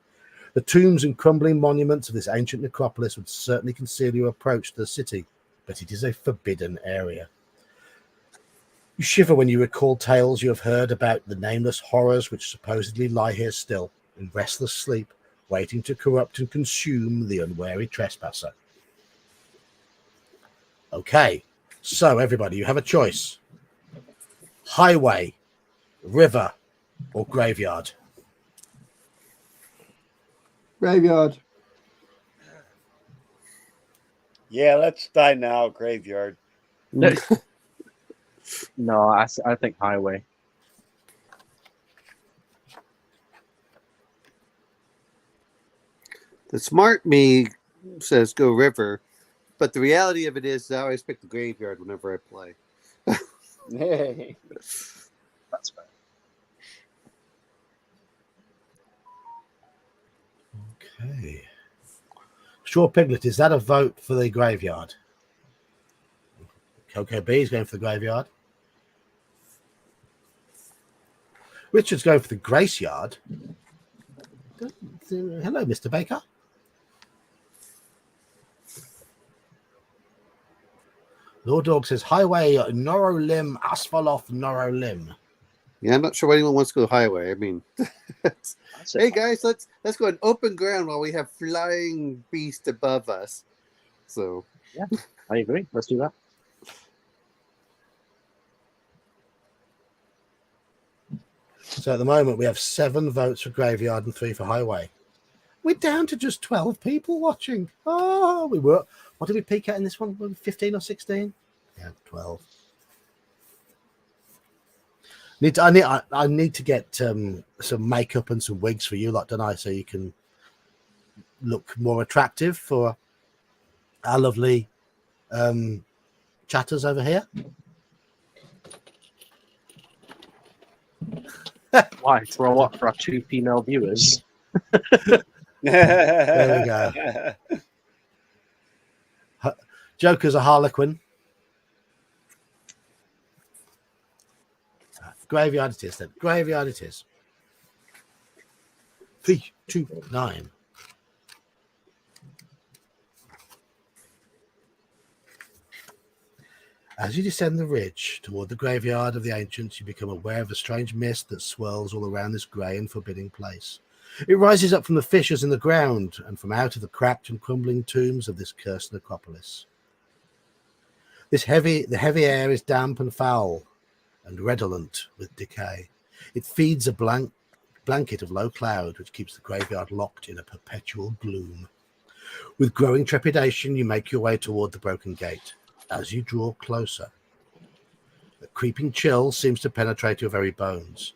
The tombs and crumbling monuments of this ancient necropolis would certainly conceal your approach to the city, but it is a forbidden area. You shiver when you recall tales you have heard about the nameless horrors which supposedly lie here still, in restless sleep, waiting to corrupt and consume the unwary trespasser. Okay, so everybody, you have a choice. Highway, river, or graveyard? Graveyard. Yeah, let's die now, graveyard. No, I think highway. The smart me says go river, but the reality of it is I always pick the graveyard whenever I play. Hey. That's fair. Okay. Straw Piglet, is that a vote for the graveyard? Coco B is going for the graveyard. Richard's going for the Grace Yard. Hello, Mr. Baker. Lord Dog says Highway Norolim Asfaloth Norolim. Yeah, I'm not sure why anyone wants to go highway. I mean, hey guys, let's go on open ground while we have flying beast above us. So yeah, I agree. Let's do that. So at the moment we have 7 votes for graveyard and 3 for highway. We're down to just 12 people watching. Oh, we were. What did we peak at in this one? 15 or 16? Yeah, 12. I need to get some makeup and some wigs for you lot, don't I? So you can look more attractive for our lovely chatters over here. Why? For what? For our 2 female viewers? There we go. Joker's a harlequin. Graveyard it is then. Graveyard it is. 3, 2, 9. As you descend the ridge toward the graveyard of the ancients, you become aware of a strange mist that swirls all around this grey and forbidding place. It rises up from the fissures in the ground and from out of the cracked and crumbling tombs of this cursed necropolis. The heavy air is damp and foul and redolent with decay. It feeds a blanket of low cloud which keeps the graveyard locked in a perpetual gloom. With growing trepidation, you make your way toward the broken gate. As you draw closer, a creeping chill seems to penetrate your very bones.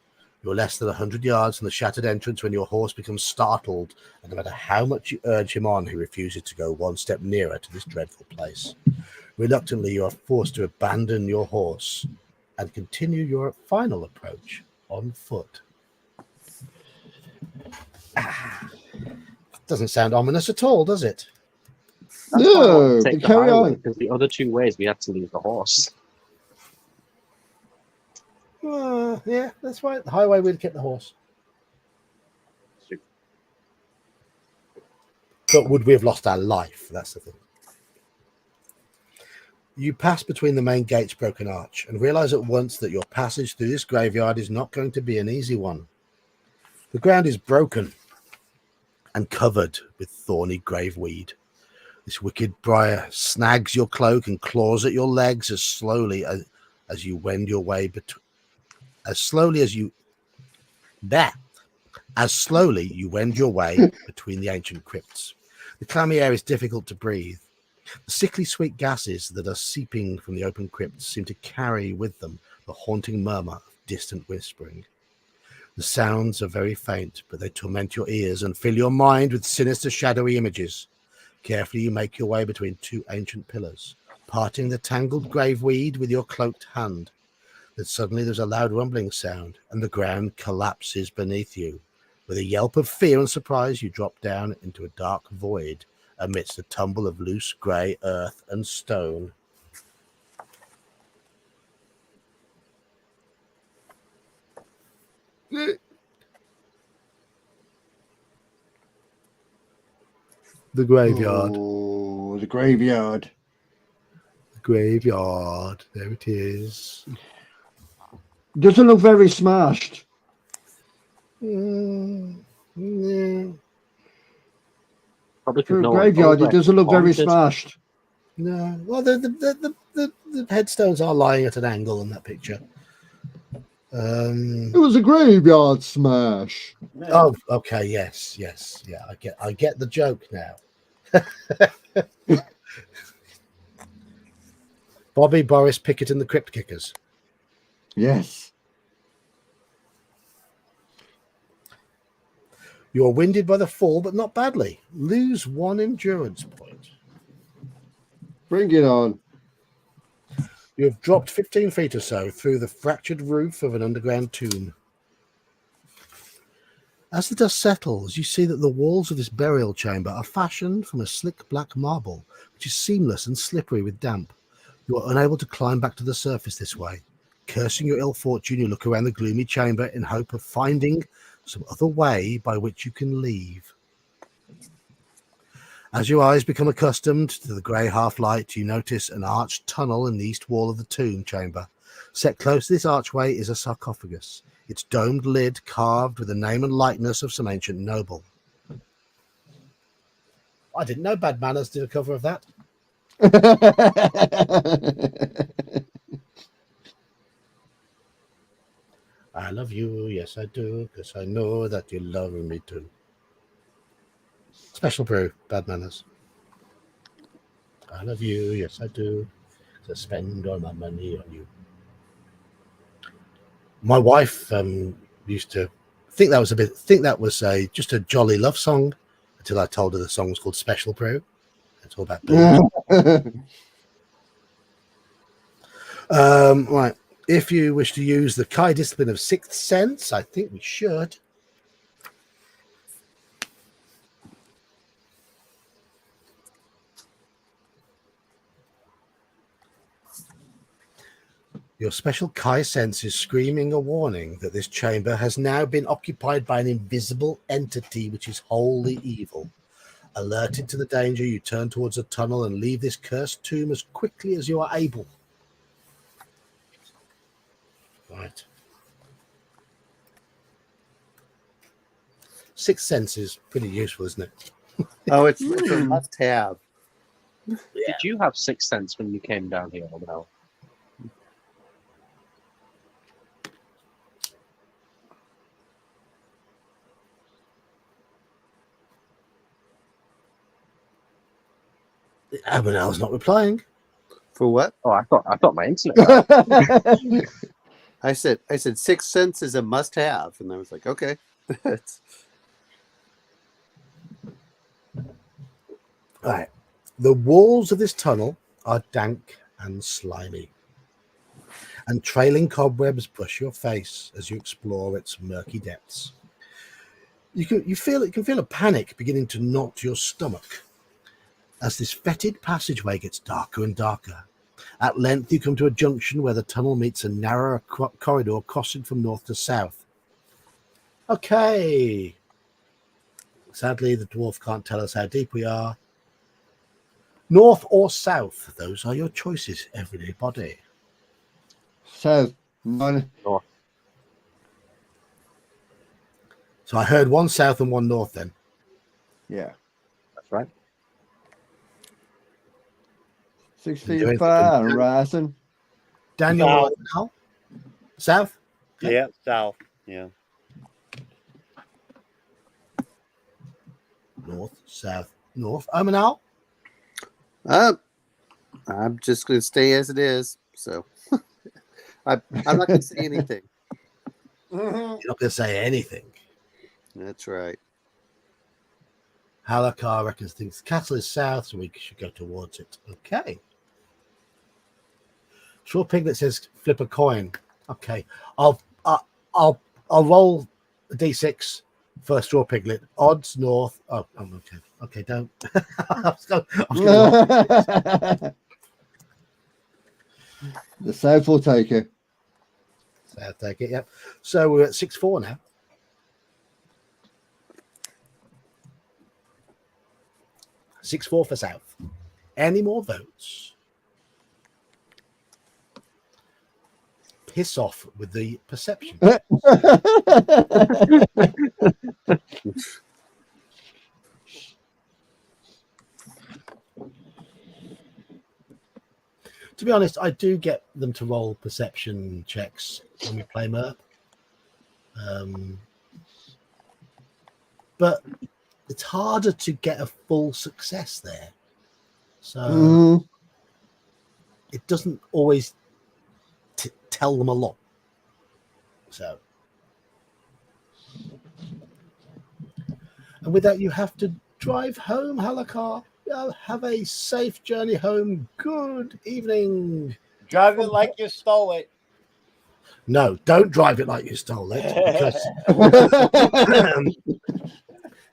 You're less than 100 yards from the shattered entrance when your horse becomes startled, and no matter how much you urge him on, he refuses to go one step nearer to this dreadful place. Reluctantly, you are forced to abandon your horse and continue your final approach on foot. Doesn't sound ominous at all, does it? That's why I wanted No, to but take the carry highway, on. because the other 2 ways we had to leave the horse. Yeah, that's right. The highway would keep the horse. But would we have lost our life? That's the thing. You pass between the main gate's broken arch and realize at once that your passage through this graveyard is not going to be an easy one. The ground is broken and covered with thorny graveweed. This wicked briar snags your cloak and claws at your legs as slowly as you wend your way as slowly you wend your way between the ancient crypts. The clammy air is difficult to breathe. The sickly sweet gases that are seeping from the open crypts seem to carry with them the haunting murmur of distant whispering. The sounds are very faint, but they torment your ears and fill your mind with sinister shadowy images. Carefully you make your way between 2 ancient pillars, parting the tangled graveweed with your cloaked hand. Then suddenly there's a loud rumbling sound, and the ground collapses beneath you. With a yelp of fear and surprise, you drop down into a dark void amidst a tumble of loose grey earth and stone. The graveyard. Oh, the graveyard. The graveyard. There it is. Doesn't look very smashed. Yeah. Probably For a no graveyard, it already doesn't look very haunted. smashed. No. Well, the headstones are lying at an angle in that picture. It was a graveyard smash. Oh, okay. Yes. Yeah, I get the joke now. Bobby, Boris, Pickett, and the Crypt Kickers. Yes. You're winded by the fall, but not badly. Lose 1 endurance point. Bring it on. You have dropped 15 feet or so through the fractured roof of an underground tomb. As the dust settles, you see that the walls of this burial chamber are fashioned from a slick black marble, which is seamless and slippery with damp. You are unable to climb back to the surface this way. Cursing your ill fortune, you look around the gloomy chamber in hope of finding some other way by which you can leave. As your eyes become accustomed to the grey half-light, you notice an arched tunnel in the east wall of the tomb chamber. Set close to this archway is a sarcophagus, its domed lid carved with the name and likeness of some ancient noble. I didn't know Bad Manners did a cover of that. I love you, yes I do, because I know that you love me too. Special brew, Bad Manners. I love you, yes I do, because I spend all my money on you. My wife used to think that was just a jolly love song until I told her the song was called Special Brew. It's all about booze. Right. If you wish to use the Kai discipline of Sixth Sense, I think we should. Your special Kai sense is screaming a warning that this chamber has now been occupied by an invisible entity which is wholly evil. Alerted to the danger, you turn towards a tunnel and leave this cursed tomb as quickly as you are able. Right. Sixth Sense is pretty useful, isn't it? Oh, it's a must-have. Did you have Sixth Sense when you came down here? Or no? Abenel's not replying. For what? Oh, I thought my internet. I said Sixth Sense is a must-have, and I was like, okay. Right. The walls of this tunnel are dank and slimy, and trailing cobwebs brush your face as you explore its murky depths. You can feel a panic beginning to knot your stomach as this fetid passageway gets darker and darker. At length, you come to a junction where the tunnel meets a narrower corridor crossing from north to south. Okay. Sadly, the dwarf can't tell us how deep we are. North or south? Those are your choices, everybody. South. None. North. So I heard one south and one north then. Yeah. That's right. 6 Doing feet far and something. rising. Daniel, now? South? Yeah, south. Yeah. North, south, north. Omanal? I'm just going to stay as it is. So I'm not going to say anything. You're not going to say anything. That's right. Halakar reckons thinks the castle is south, so we should go towards it. Okay. Shaw Piglet says flip a coin. Okay. I'll roll a d6 for Straw Piglet. Odds north. Oh, okay. Okay, don't. I was gonna roll. The south will take it. South, take it. Yep. So we're at 6-4 now. 6-4 for South. Any more votes? Piss off with the perception. To be honest, I do get them to roll perception checks when we play MERP. But it's harder to get a full success there. So it doesn't always tell them a lot. So, and with that, you have to drive home, Halakar. Have a safe journey home. Good evening. Drive it like you stole it. No, don't drive it like you stole it, because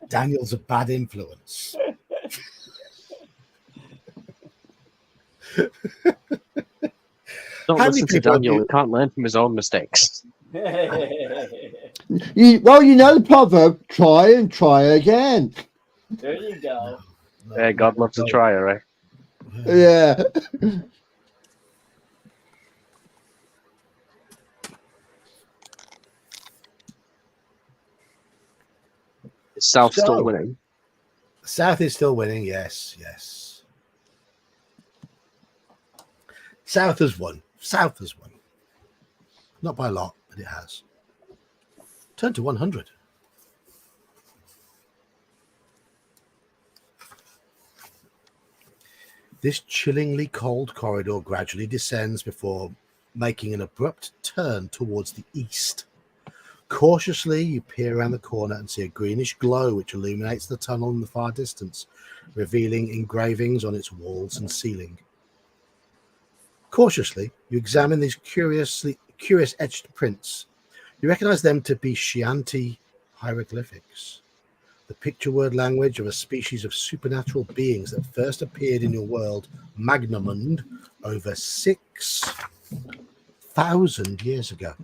Daniel's a bad influence. Don't How many listen to people have Daniel. you- He can't learn from his own mistakes. Well, you know the proverb, try and try again. There you go. No, Yeah, God loves a trier, right? Yeah. Is South So- still winning? South is still winning. Yes, yes. South has won. South has won. Not by a lot, but it has. Turn to 100. This chillingly cold corridor gradually descends before making an abrupt turn towards the east. Cautiously, you peer around the corner and see a greenish glow which illuminates the tunnel in the far distance, revealing engravings on its walls and ceiling. Cautiously, you examine these curious etched prints. You recognize them to be Chianti hieroglyphics, the picture word language of a species of supernatural beings that first appeared in your world, Magnamund, over 6,000 years ago.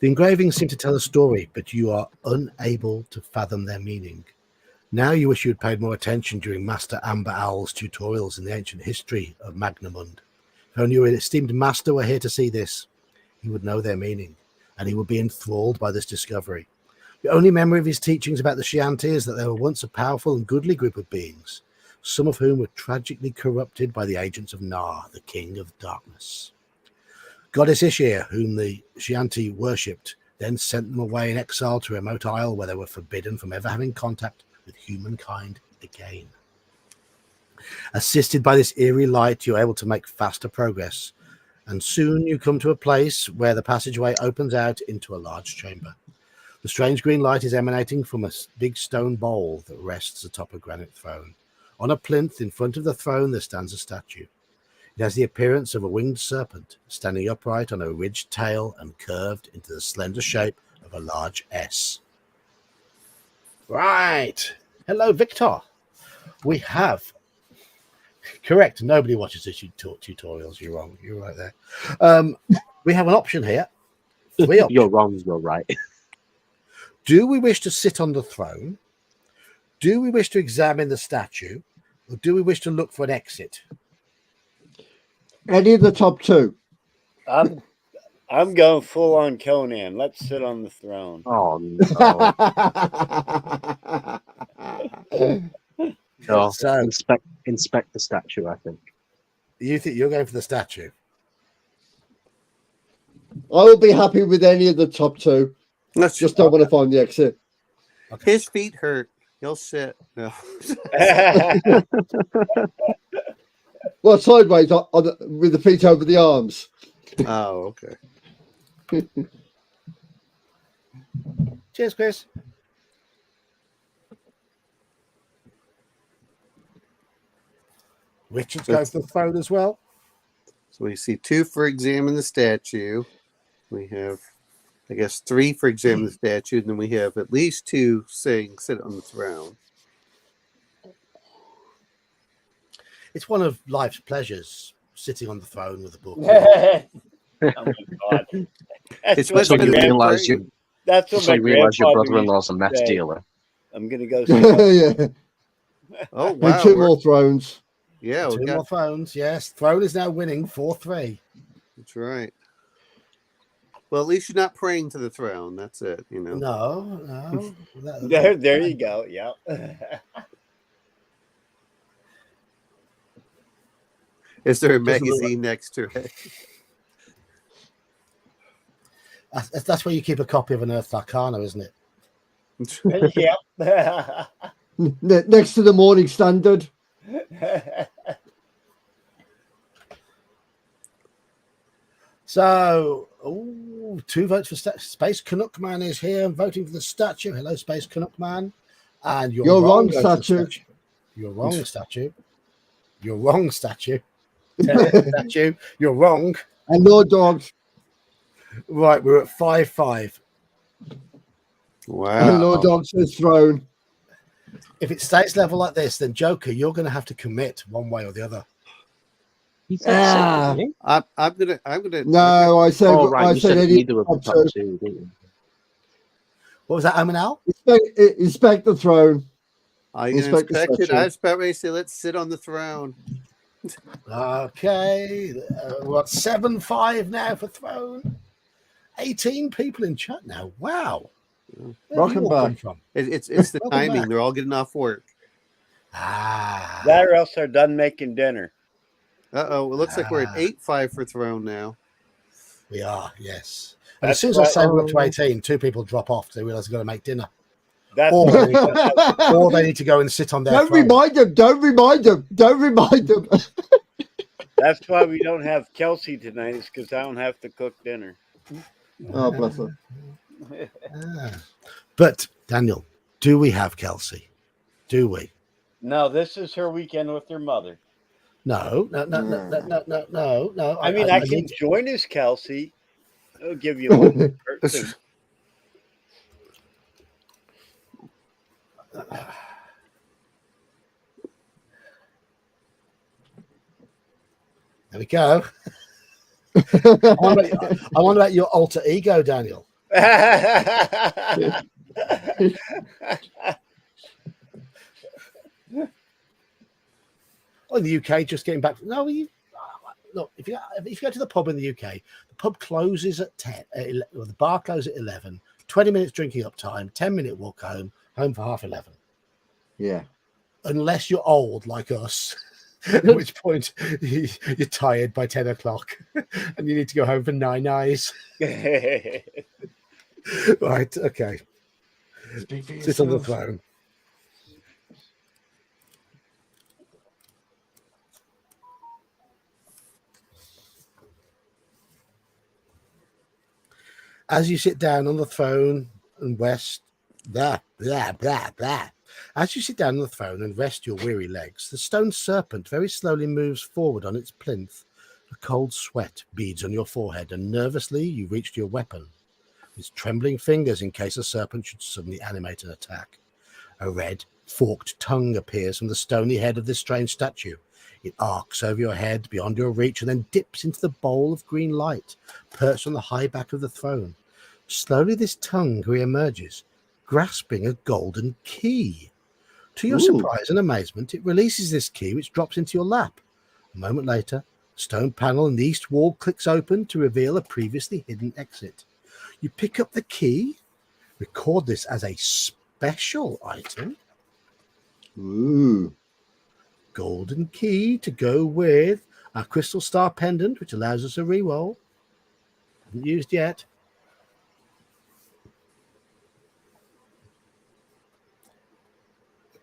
The engravings seem to tell a story, but you are unable to fathom their meaning. Now you wish you had paid more attention during Master Amber Owl's tutorials in the ancient history of Magnamund. If only your esteemed master were here to see this, he would know their meaning, and he would be enthralled by this discovery. The only memory of his teachings about the Chianti is that they were once a powerful and goodly group of beings, some of whom were tragically corrupted by the agents of Nar, the King of Darkness. Goddess Ishir, whom the Chianti worshipped, then sent them away in exile to a remote isle where they were forbidden from ever having contact with humankind again. Assisted by this eerie light, you're able to make faster progress and soon you come to a place where the passageway opens out into a large chamber. The strange green light is emanating from a big stone bowl that rests atop a granite throne. On a plinth in front of the throne there stands a statue. It has the appearance of a winged serpent, standing upright on a ridged tail and curved into the slender shape of a large S. Right. Hello, Victor. We have... Correct. Nobody watches these tutorials. You're wrong. You're right there. We have an option here. You're wrong. You're right. Do we wish to sit on the throne? Do we wish to examine the statue? Or do we wish to look for an exit? Any of the top two. I'm going full on Conan. Let's sit on the throne. Oh no! No, So- inspect the statue. I think. You think you're going for the statue? I will be happy with any of the top two. Let's Just don't want to find the exit. His feet hurt. He'll sit. No. Well, sideways with the feet over the arms. Oh, okay. Cheers, Chris. Richard's going for the throne as well. So we see 2 for examine the statue. We have, I guess, 3 for examine the statue. And then we have at least 2 saying sit on the throne. It's one of life's pleasures, sitting on the throne with a book. Oh my God. It's That's So what But you my realize grandpa- you. that's what So my you realize your grandfather brother-in-law's a used meth to say. dealer. I'm gonna go see Yeah. Oh, And wow. 2 more thrones. Yeah, we Two more got, thrones, yes. Throne is now winning 4-3. that's right. Well, at least you're not praying to the throne. That's it, you know. No. there you go. Yeah. Is there a Doesn't look magazine next to it? That's where you keep a copy of an Earth Arcana, isn't it? Yep. Next to the Morning Standard. So, 2 votes for Space Canuck Man is here voting for the statue. Hello, Space Canuck Man. And you're Wrong, voting for the statue. You're wrong, statue. You're wrong, statue. Statue. You're wrong. And no dogs. Right, we're at 5-5. Wow. No dogs says throne. If it stays level like this, then Joker, you're going to have to commit one way or the other. Ah. I'm gonna. No, I said. Oh right, I you said any either of the top top two. 2, didn't you? What was that, Omanal? Inspect the throne. I'm gonna Inspect the inspect it. statue. I was about ready to say, let's sit on the throne. Okay, we're at 7-5 now for throne. 18 people in chat now. Wow. Where have Welcome you all come back. from? It's the Welcome timing. back. They're all getting off work. Ah, That or else they're done making dinner. It looks like we're at 8-5 for throne now. we are, yes. And That's as soon as I right. say we're up to 18, 2 people drop off. They realize they've got to make dinner. That's Or why they, need to, or they need to go and sit on their Don't throne. remind them. Don't remind them. Don't remind them. that's why we don't have Kelsey tonight. Is because I don't have to cook dinner. Oh, bless her. Ah. But, Daniel, do we have Kelsey? Do we? No, this is her weekend with her mother. No. I mean, I I can need- join as Kelsey. I'll give you one person. There we go. I wonder about your alter ego, Daniel. Oh, in the UK, just getting back. No, look. If you go to the pub in the UK, the pub closes at 10. Or the bar closes at 11. 20 minutes drinking up time. 10-minute walk home. Home for 11:30. Yeah. Unless you're old like us, at which point you're tired by 10 o'clock and you need to go home for 9 eyes. Right. Okay. Sit on the throne. As you sit down on the throne and rest, blah, blah, blah, blah. As you sit down on the throne and rest your weary legs, the stone serpent very slowly moves forward on its plinth. A cold sweat beads on your forehead, and nervously you reach your weapon, with trembling fingers in case the serpent should suddenly animate an attack. A red, forked tongue appears from the stony head of this strange statue. It arcs over your head beyond your reach and then dips into the bowl of green light perched on the high back of the throne. Slowly this tongue re-emerges, grasping a golden key. To your surprise and amazement, it releases this key, which drops into your lap. A moment later, the stone panel in the east wall clicks open to reveal a previously hidden exit. You pick up the key, record this as a special item. Ooh. Golden key to go with our crystal star pendant, which allows us a reroll. Haven't used yet.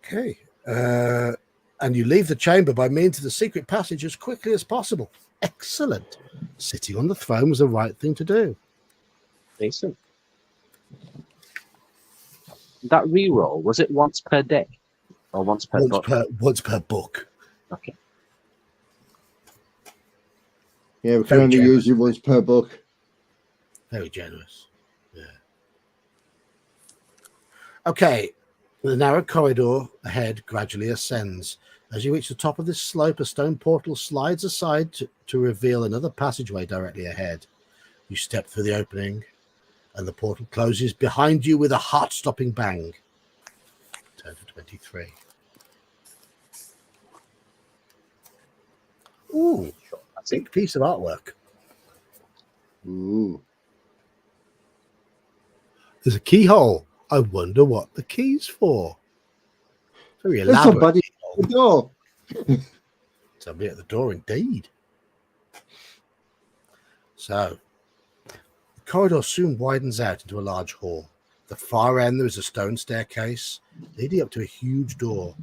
Okay. And you leave the chamber by means of the secret passage as quickly as possible. Excellent. Sitting on the throne was the right thing to do. Decent. That reroll, was it once per day? Or once per book? Once per book. Okay. Yeah, we can Very only generous. use it once per book. Very generous. Yeah. Okay. The narrow corridor ahead gradually ascends. As you reach the top of this slope, a stone portal slides aside to reveal another passageway directly ahead. You step through the opening, and the portal closes behind you with a heart-stopping bang. Turn to 23. Ooh, That's it. big piece of artwork. Ooh. There's a keyhole. I wonder what the key's for. Very There's elaborate. somebody keyhole. at the door. Somebody at the door, indeed. So, the corridor soon widens out into a large hall. At the far end, there is a stone staircase leading up to a huge door.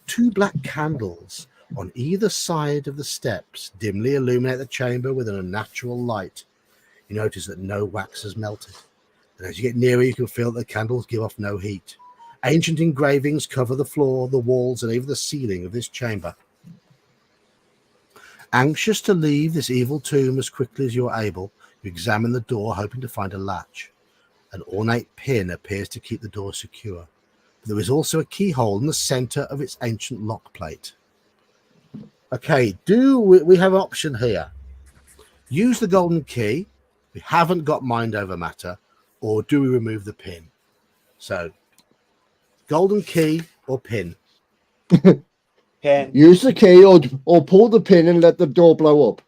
2 black candles on either side of the steps dimly illuminate the chamber with an unnatural light. You notice that no wax has melted, and as you get nearer, you can feel that the candles give off no heat. Ancient engravings cover the floor, the walls, and even the ceiling of this chamber. Anxious to leave this evil tomb as quickly as you're able, you examine the door, hoping to find a latch. An ornate pin appears to keep the door secure, but there is also a keyhole in the center of its ancient lock plate. Okay, we have an option here? Use the golden key. We haven't got mind over matter, or do we remove the pin? So, golden key or pin? Pen. Use the key or pull the pin and let the door blow up.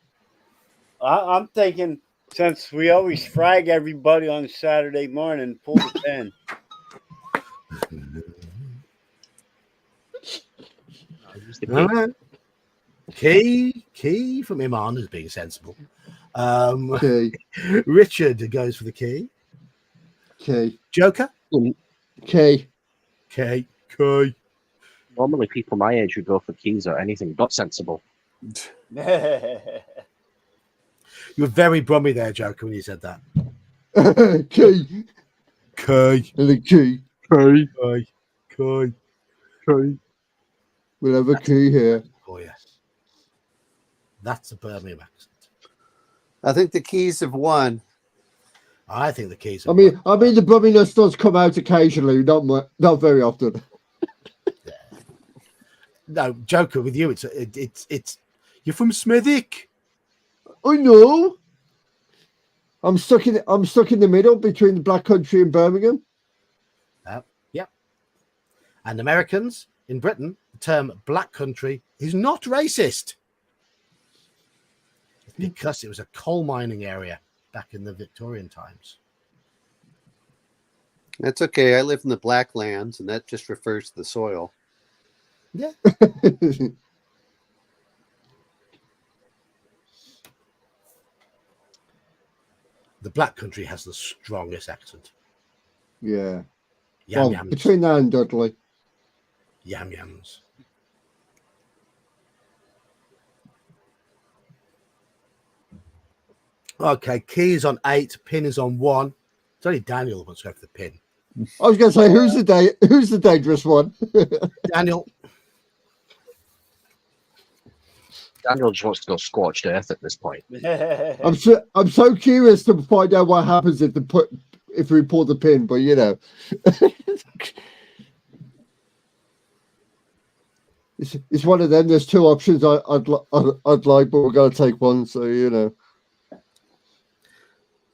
I'm thinking, since we always frag everybody on Saturday morning, pull the pen. Use the key. All right. Key from Iman is being sensible. Okay. Richard goes for the key. Okay. Joker? Okay. Key. Normally, people my age would go for keys or anything but sensible. You were very brummy there, Joker, when you said that. Key. Key. And the key. Key. We'll have a key here. Oh, yes. That's a Birmingham accent. I think the keys have won. I think the keys. I mean, the brumminess does come out occasionally, not very often. No, Joker, with you, it's. You're from Smithick. I know. I'm stuck in the middle between the Black Country and Birmingham. Yep. And Americans in Britain, the term Black Country is not racist. It's because it was a coal mining area back in the Victorian times. That's okay. I live in the Black Lands, and that just refers to the soil. Yeah. The Black Country has the strongest accent. Yeah. Yam Well, yams. between that and Dudley. Yam yams. Okay, key is on 8, pin is on 1. It's only Daniel who wants to go for the pin. I was going to say, who's the dangerous one? Daniel, Daniel just wants to go scorched earth at this point. I'm so curious to find out what happens if we pull the pin, but you know. It's one of them. There's two options I'd like, but we're going to take one. So you know.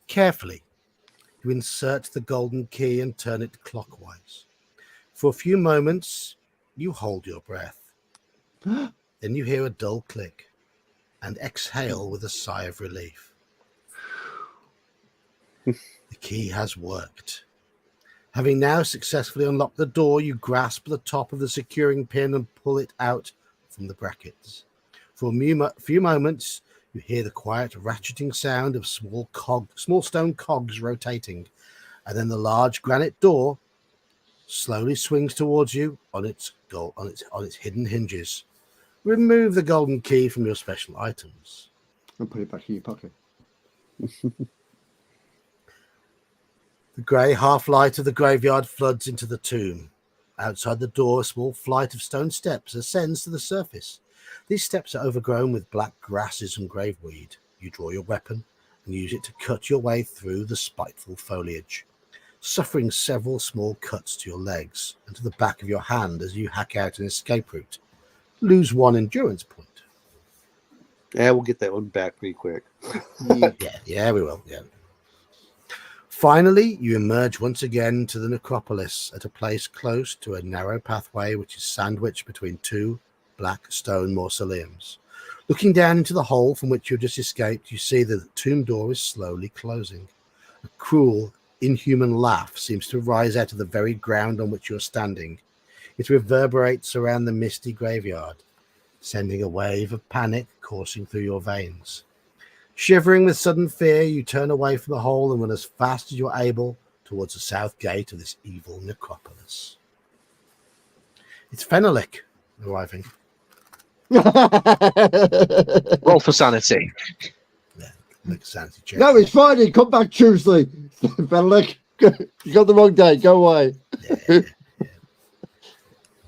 carefully, you insert the golden key and turn it clockwise. For a few moments, you hold your breath. Then you hear a dull click and exhale with a sigh of relief. The key has worked. Having now successfully unlocked the door, you grasp the top of the securing pin and pull it out from the brackets. For a few moments, you hear the quiet ratcheting sound of small stone cogs rotating, and then the large granite door slowly swings towards you on its hidden hinges. Remove the golden key from your special items and put it back in your pocket. The grey half-light of the graveyard floods into the tomb. Outside the door, a small flight of stone steps ascends to the surface. These steps are overgrown with black grasses and graveweed. You draw your weapon and use it to cut your way through the spiteful foliage, suffering several small cuts to your legs and to the back of your hand as you hack out an escape route. Lose 1 endurance point. Yeah, we'll get that one back pretty quick. Yeah, we will. Yeah. Finally, you emerge once again to the necropolis at a place close to a narrow pathway which is sandwiched between 2 black stone mausoleums. Looking down into the hole from which you've just escaped, you see that the tomb door is slowly closing. A cruel, inhuman laugh seems to rise out of the very ground on which you're standing. It reverberates around the misty graveyard, sending a wave of panic coursing through your veins. Shivering with sudden fear, you turn away from the hole and run as fast as you're able towards the south gate of this evil necropolis. It's Fenalik arriving. Roll for sanity. Yeah, make a sanity check. No, it's Friday. Come back Tuesday. Fenalik, you got the wrong day. Go away. Yeah.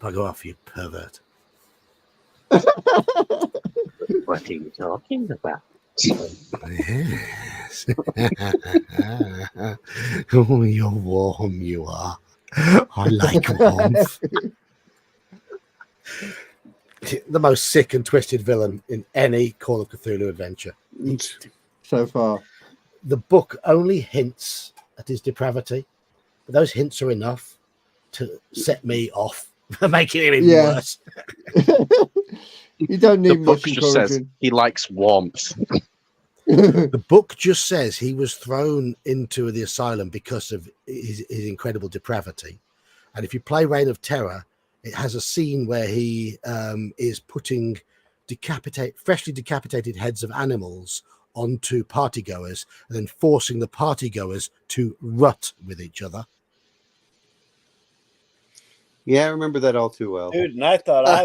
Bugger off, you pervert. What are you talking about? Yes. Oh, you're warm, you are. I like warmth. The most sick and twisted villain in any Call of Cthulhu adventure. So far. The book only hints at his depravity, but those hints are enough to set me off, making it even worse. You don't The need book much just says encouraging. he likes warmth. The book just says he was thrown into the asylum because of his incredible depravity. And if you play Reign of Terror, it has a scene where he is putting freshly decapitated heads of animals onto partygoers and then forcing the partygoers to rut with each other. Yeah, I remember that all too well. Dude, and I thought I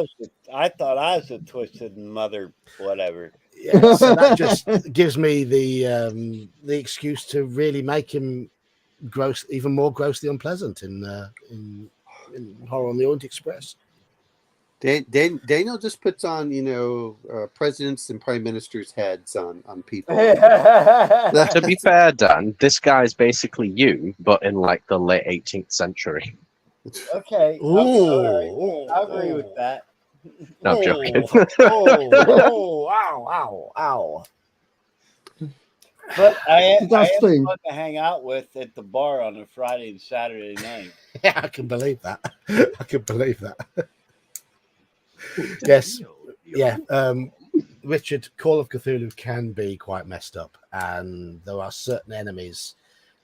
was a twisted mother, whatever. Yeah, so that just gives me the excuse to really make him even more grossly unpleasant in Horror on the Orient Express. Daniel just puts on, presidents and prime ministers' heads on people. To be fair, Dan, this guy's basically you, but in like the late 18th century. Okay. I agree with that. No, I'm joking. Ow. But I am That's thing. fun to hang out with at the bar on a Friday and Saturday night. Yeah, I can believe that. Yes. Yeah. Richard, Call of Cthulhu can be quite messed up, and there are certain enemies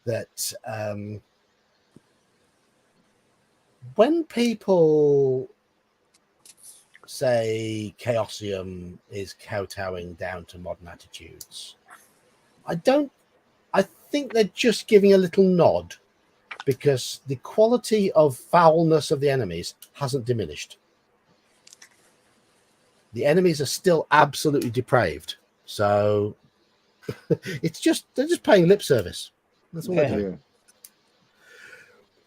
that when people say Chaosium is kowtowing down to modern attitudes, I think they're just giving a little nod, because the quality of foulness of the enemies hasn't diminished. The enemies are still absolutely depraved. So they're just paying lip service. That's all they're doing.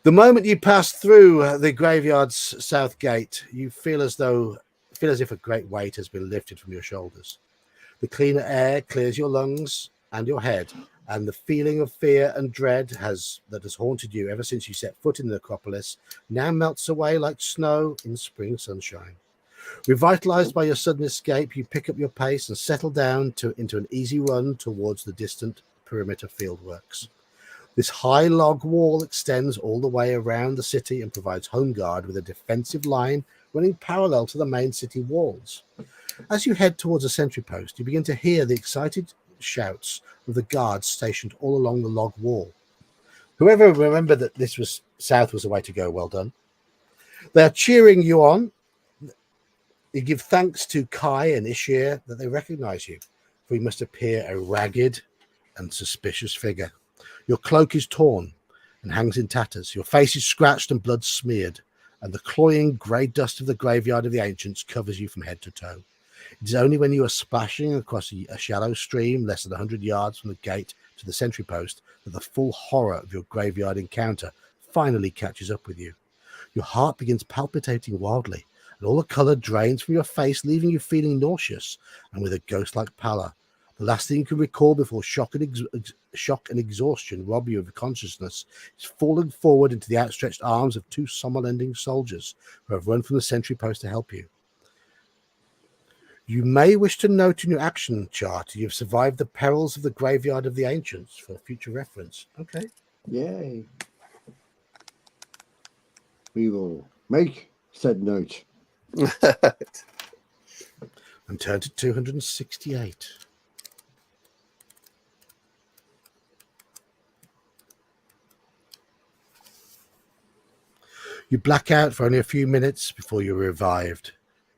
The moment you pass through the graveyard's south gate, you feel as if a great weight has been lifted from your shoulders. The cleaner air clears your lungs and your head, and the feeling of fear and dread that has haunted you ever since you set foot in the necropolis now melts away like snow in spring sunshine. Revitalized by your sudden escape, you pick up your pace and settle down into an easy run towards the distant perimeter fieldworks. This high log wall extends all the way around the city and provides home guard with a defensive line running parallel to the main city walls. As you head towards a sentry post, you begin to hear the excited shouts of the guards stationed all along the log wall. Whoever remembered that this was south was the way to go, well done. They are cheering you on. You give thanks to Kai and Ishir that they recognize you, for you must appear a ragged and suspicious figure. Your cloak is torn and hangs in tatters. Your face is scratched and blood smeared, and the cloying grey dust of the graveyard of the ancients covers you from head to toe. It is only when you are splashing across a shallow stream less than 100 yards from the gate to the sentry post that the full horror of your graveyard encounter finally catches up with you. Your heart begins palpitating wildly, and all the colour drains from your face, leaving you feeling nauseous and with a ghost-like pallor. The last thing you can recall before shock and exhaustion rob you of consciousness is falling forward into the outstretched arms of two Sommerlending soldiers who have run from the sentry post to help you. You may wish to note in your action chart you have survived the perils of the graveyard of the ancients for future reference. Okay. Yay. We will make said note. And turn to 268. You black out for only a few minutes before you're revived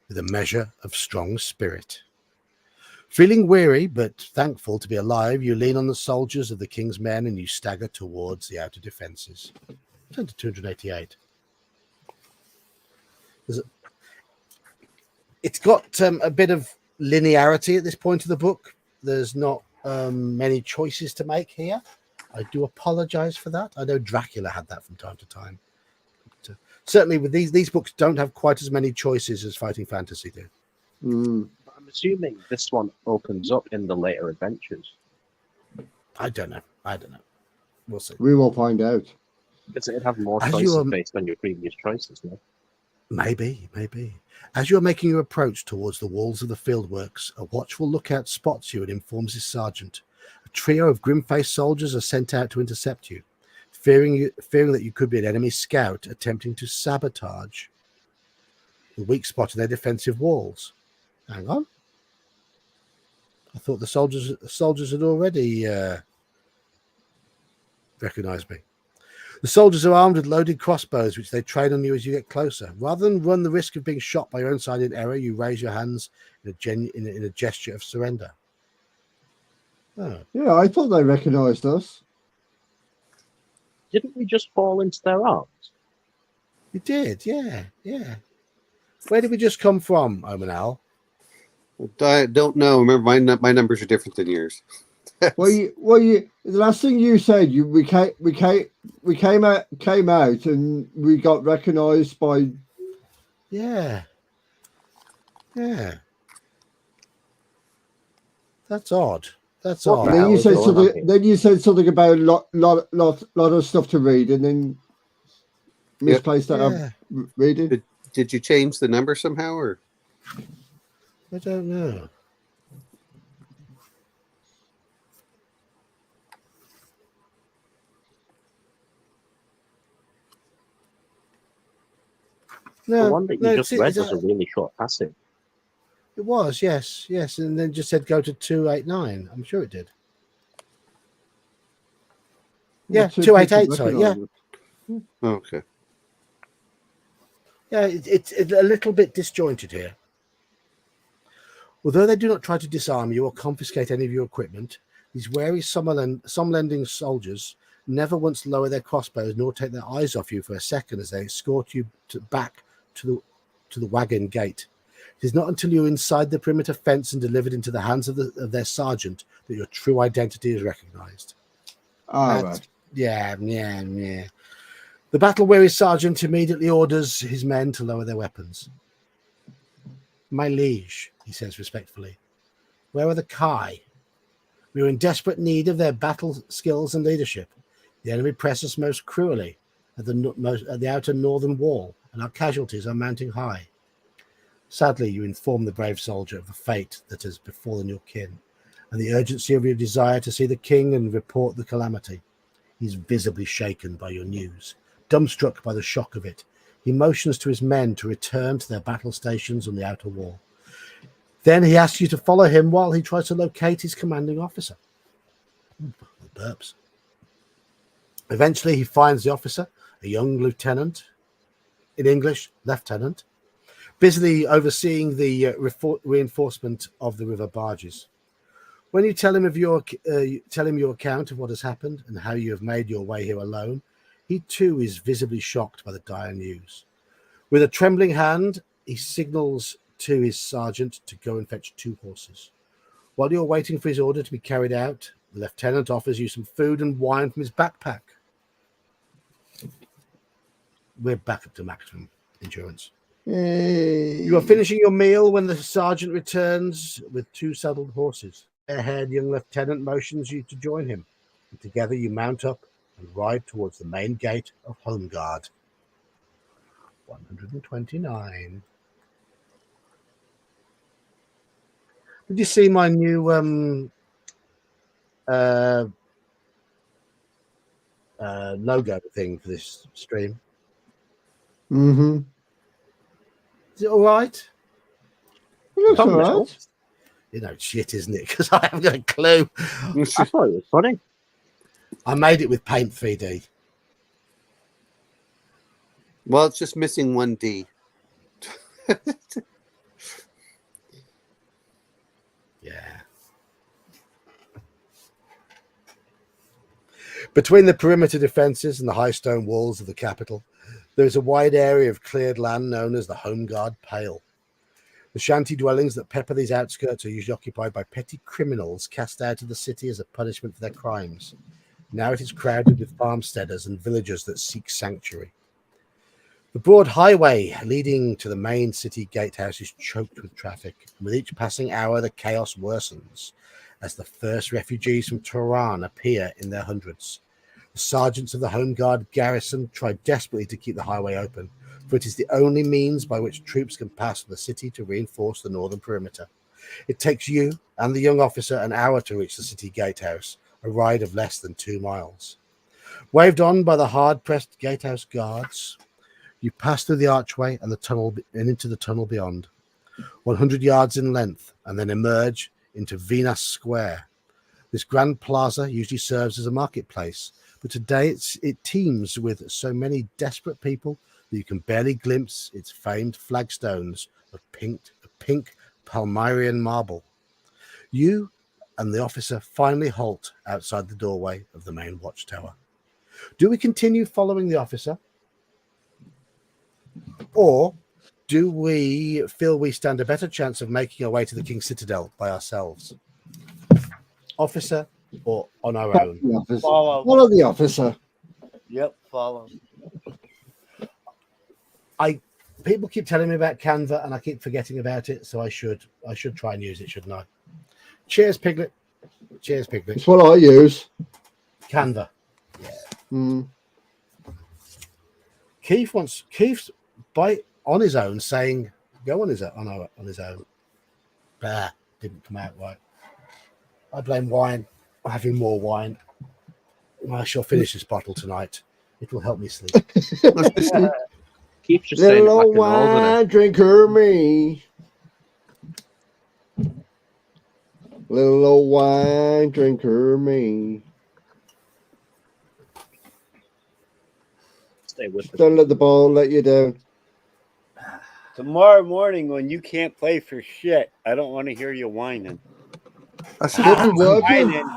with a measure of strong spirit. Feeling weary but thankful to be alive, you lean on the soldiers of the king's men and you stagger towards the outer defences. Turn to 288. It's got a bit of linearity at this point of the book. There's not many choices to make here. I do apologise for that. I know Dracula had that from time to time. Certainly with these books don't have quite as many choices as Fighting Fantasy do. I'm assuming this one opens up in the later adventures. I don't know. We'll see. We will find out. Does it have more As choices you are- based on your previous choices? No? Maybe. As you're making your approach towards the walls of the fieldworks, a watchful lookout spots you and informs his sergeant. A trio of grim-faced soldiers are sent out to intercept you, fearing that you could be an enemy scout attempting to sabotage the weak spot in their defensive walls. Hang on. I thought the soldiers had already recognized me. The soldiers are armed with loaded crossbows, which they train on you as you get closer. Rather than run the risk of being shot by your own side in error, you raise your hands in a gesture of surrender. Oh. Yeah, I thought they recognised us. Didn't we just fall into their arms? You did, yeah. Where did we just come from, Omanal? I don't know. Remember, my numbers are different than yours. Well, the last thing you said, we came out and we got recognised by. Yeah. That's odd. That's odd. Then you was said going on something. here? Then you said something about lot of stuff to read, and then misplaced that Yeah. I'm reading. Did you change the number somehow, or? I don't know. No, The one that you no, just read was a really short passage. it was, yes, and then just said go to 289. I'm sure it did. Yeah, 288. Sorry, yeah. Oh, okay. Yeah, it's a little bit disjointed here. Although they do not try to disarm you or confiscate any of your equipment, these wary Sommerlending soldiers never once lower their crossbows nor take their eyes off you for a second as they escort you back to the wagon gate. It is not until you're inside the perimeter fence and delivered into the hands of their sergeant that your true identity is recognized. All right. Yeah. The battle-weary sergeant immediately orders his men to lower their weapons. My liege, he says respectfully, where are the Kai? We are in desperate need of their battle skills and leadership. The enemy press us most cruelly at the outer northern wall, and our casualties are mounting high. Sadly, you inform the brave soldier of the fate that has befallen your kin, and the urgency of your desire to see the king and report the calamity. He is visibly shaken by your news, dumbstruck by the shock of it. He motions to his men to return to their battle stations on the outer wall. Then he asks you to follow him while he tries to locate his commanding officer. Burps. Eventually, he finds the officer, a young lieutenant, in English, lieutenant, busily overseeing the reinforcement of the river barges. When you tell him your account of what has happened and how you have made your way here alone, he too is visibly shocked by the dire news. With a trembling hand, he signals to his sergeant to go and fetch 2 horses. While you're waiting for his order to be carried out, the lieutenant offers you some food and wine from his backpack. We're back up to maximum endurance. Hey. You are finishing your meal when the sergeant returns with 2 saddled horses. Ahead, young lieutenant motions you to join him, and together you mount up and ride towards the main gate of Homeguard. 129. Did you see my new logo thing for this stream? Mm-hmm. Is it all right? It looks all Thumbnail. right. You know, shit, isn't it? Because I haven't got a clue. I thought it was funny. I made it with Paint 3D. Well, it's just missing one D. Yeah. Between the perimeter defences and the high stone walls of the capital, there is a wide area of cleared land known as the Homeguard Pale. The shanty dwellings that pepper these outskirts are usually occupied by petty criminals cast out of the city as a punishment for their crimes. Now it is crowded with farmsteaders and villagers that seek sanctuary. The broad highway leading to the main city gatehouse is choked with traffic, and with each passing hour the chaos worsens as the first refugees from Tehran appear in their hundreds. The sergeants of the Home Guard garrison try desperately to keep the highway open, for it is the only means by which troops can pass from the city to reinforce the northern perimeter. It takes you and the young officer an hour to reach the city gatehouse, a ride of less than 2 miles. Waved on by the hard-pressed gatehouse guards, you pass through the archway and the tunnel and into the tunnel beyond, 100 yards in length, and then emerge into Venus Square. This grand plaza usually serves as a marketplace, but today it teems with so many desperate people that you can barely glimpse its famed flagstones of pink Palmyrean marble. You and the officer finally halt outside the doorway of the main watchtower. Do we continue following the officer? Or do we feel we stand a better chance of making our way to the King's Citadel by ourselves? Officer or on our own? The officer. Follow. Follow the officer. Yep, follow. People keep telling me about Canva and I keep forgetting about it, so I should try and use it, shouldn't I? Cheers, Piglet. Cheers, Piglet. It's what I use. Canva. Mm. Keith's on his own saying go on his own. Bah, didn't come out right. I blame wine. I'm having more wine. I shall finish this bottle tonight. It will help me sleep. Keith's just saying it Little like old a northerner. wine drinker me. Little old wine drinker me. Stay with us. Don't let the ball let you down. Tomorrow morning when you can't play for shit, I don't want to hear you whining. I should be working. Whining.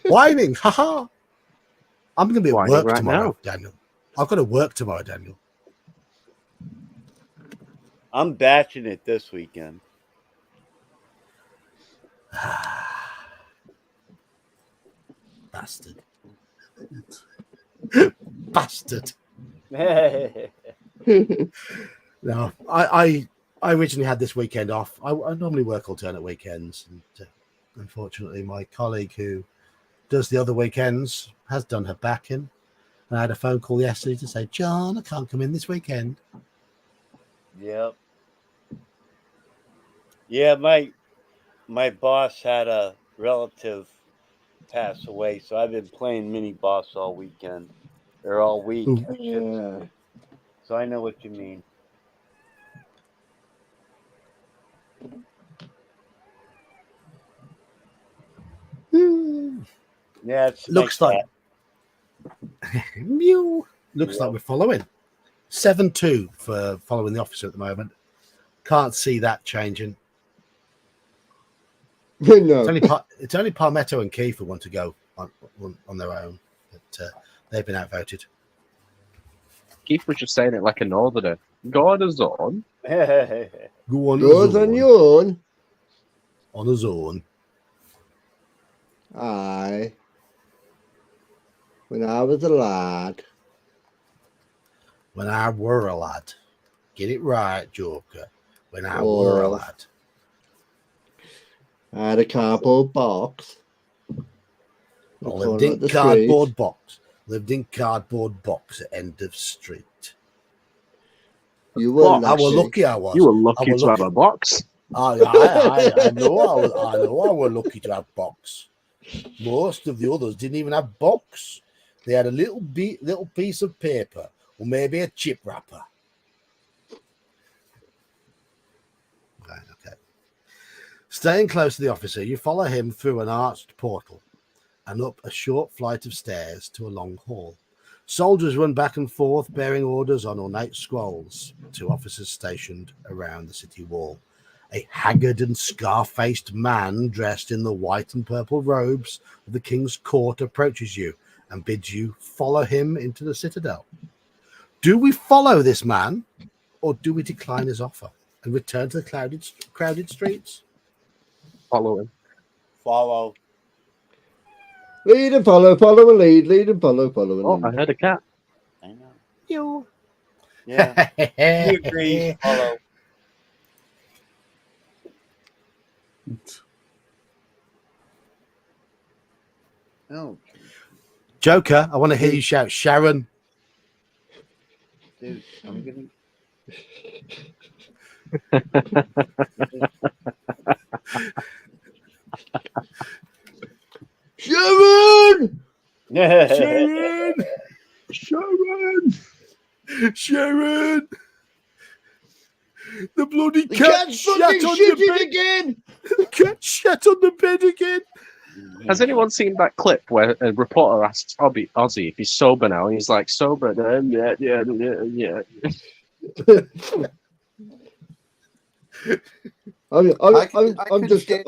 Whining, haha. I'm going to be at Whining work right tomorrow, now. Daniel. I've got to work tomorrow, Daniel. I'm batching it this weekend. Bastard. bastard. Yeah. No, I originally had this weekend off. I normally work alternate weekends, and unfortunately, my colleague who does the other weekends has done her back in. And I had a phone call yesterday to say, John, I can't come in this weekend. Yep. Yeah, my boss had a relative pass away, so I've been playing mini boss all weekend. Or all week. Ooh. I should say. So I know what you mean. Yeah, it's Looks like like mew. Looks like we're following 7-2 for following the officer at the moment. Can't see that changing. No. It's only Palmetto and Keith who want to go on their own, but they've been outvoted. Keith was just saying it like a northerner. God is on. that. Go on Yours on your own. On his own. Aye. When I was a lad. When I were a lad. Get it right, Joker. When I were a lad. I had a cardboard box. I lived in cardboard box at end of street. You were lucky. I was lucky I was. You were lucky to have a box. I know I was lucky to have box. Most of the others didn't even have box. They had a little piece of paper or maybe a chip wrapper. Right, okay. Staying close to the officer, you follow him through an arched portal and up a short flight of stairs to a long hall. Soldiers run back and forth, bearing orders on ornate scrolls to officers stationed around the city wall. A haggard and scar-faced man dressed in the white and purple robes of the king's court approaches you and bids you follow him into the citadel. Do we follow this man, or do we decline his offer and return to the crowded streets? Follow him. Follow. Lead and follow, follow and lead, lead and follow, follow and Oh, lead. I heard a cat. I know. You. Yeah. He agrees. Follow. Oh, Joker, I want to hear you shout, Sharon. dude, I'm gonna. Sharon! Sharon! Sharon! The bloody The cat cat's shat fucking on the shitting bed. again! The cat shat on the bed again. Has anyone seen that clip where a reporter asks Ozzy if he's sober now? And he's like, sober? Yeah. I'm just like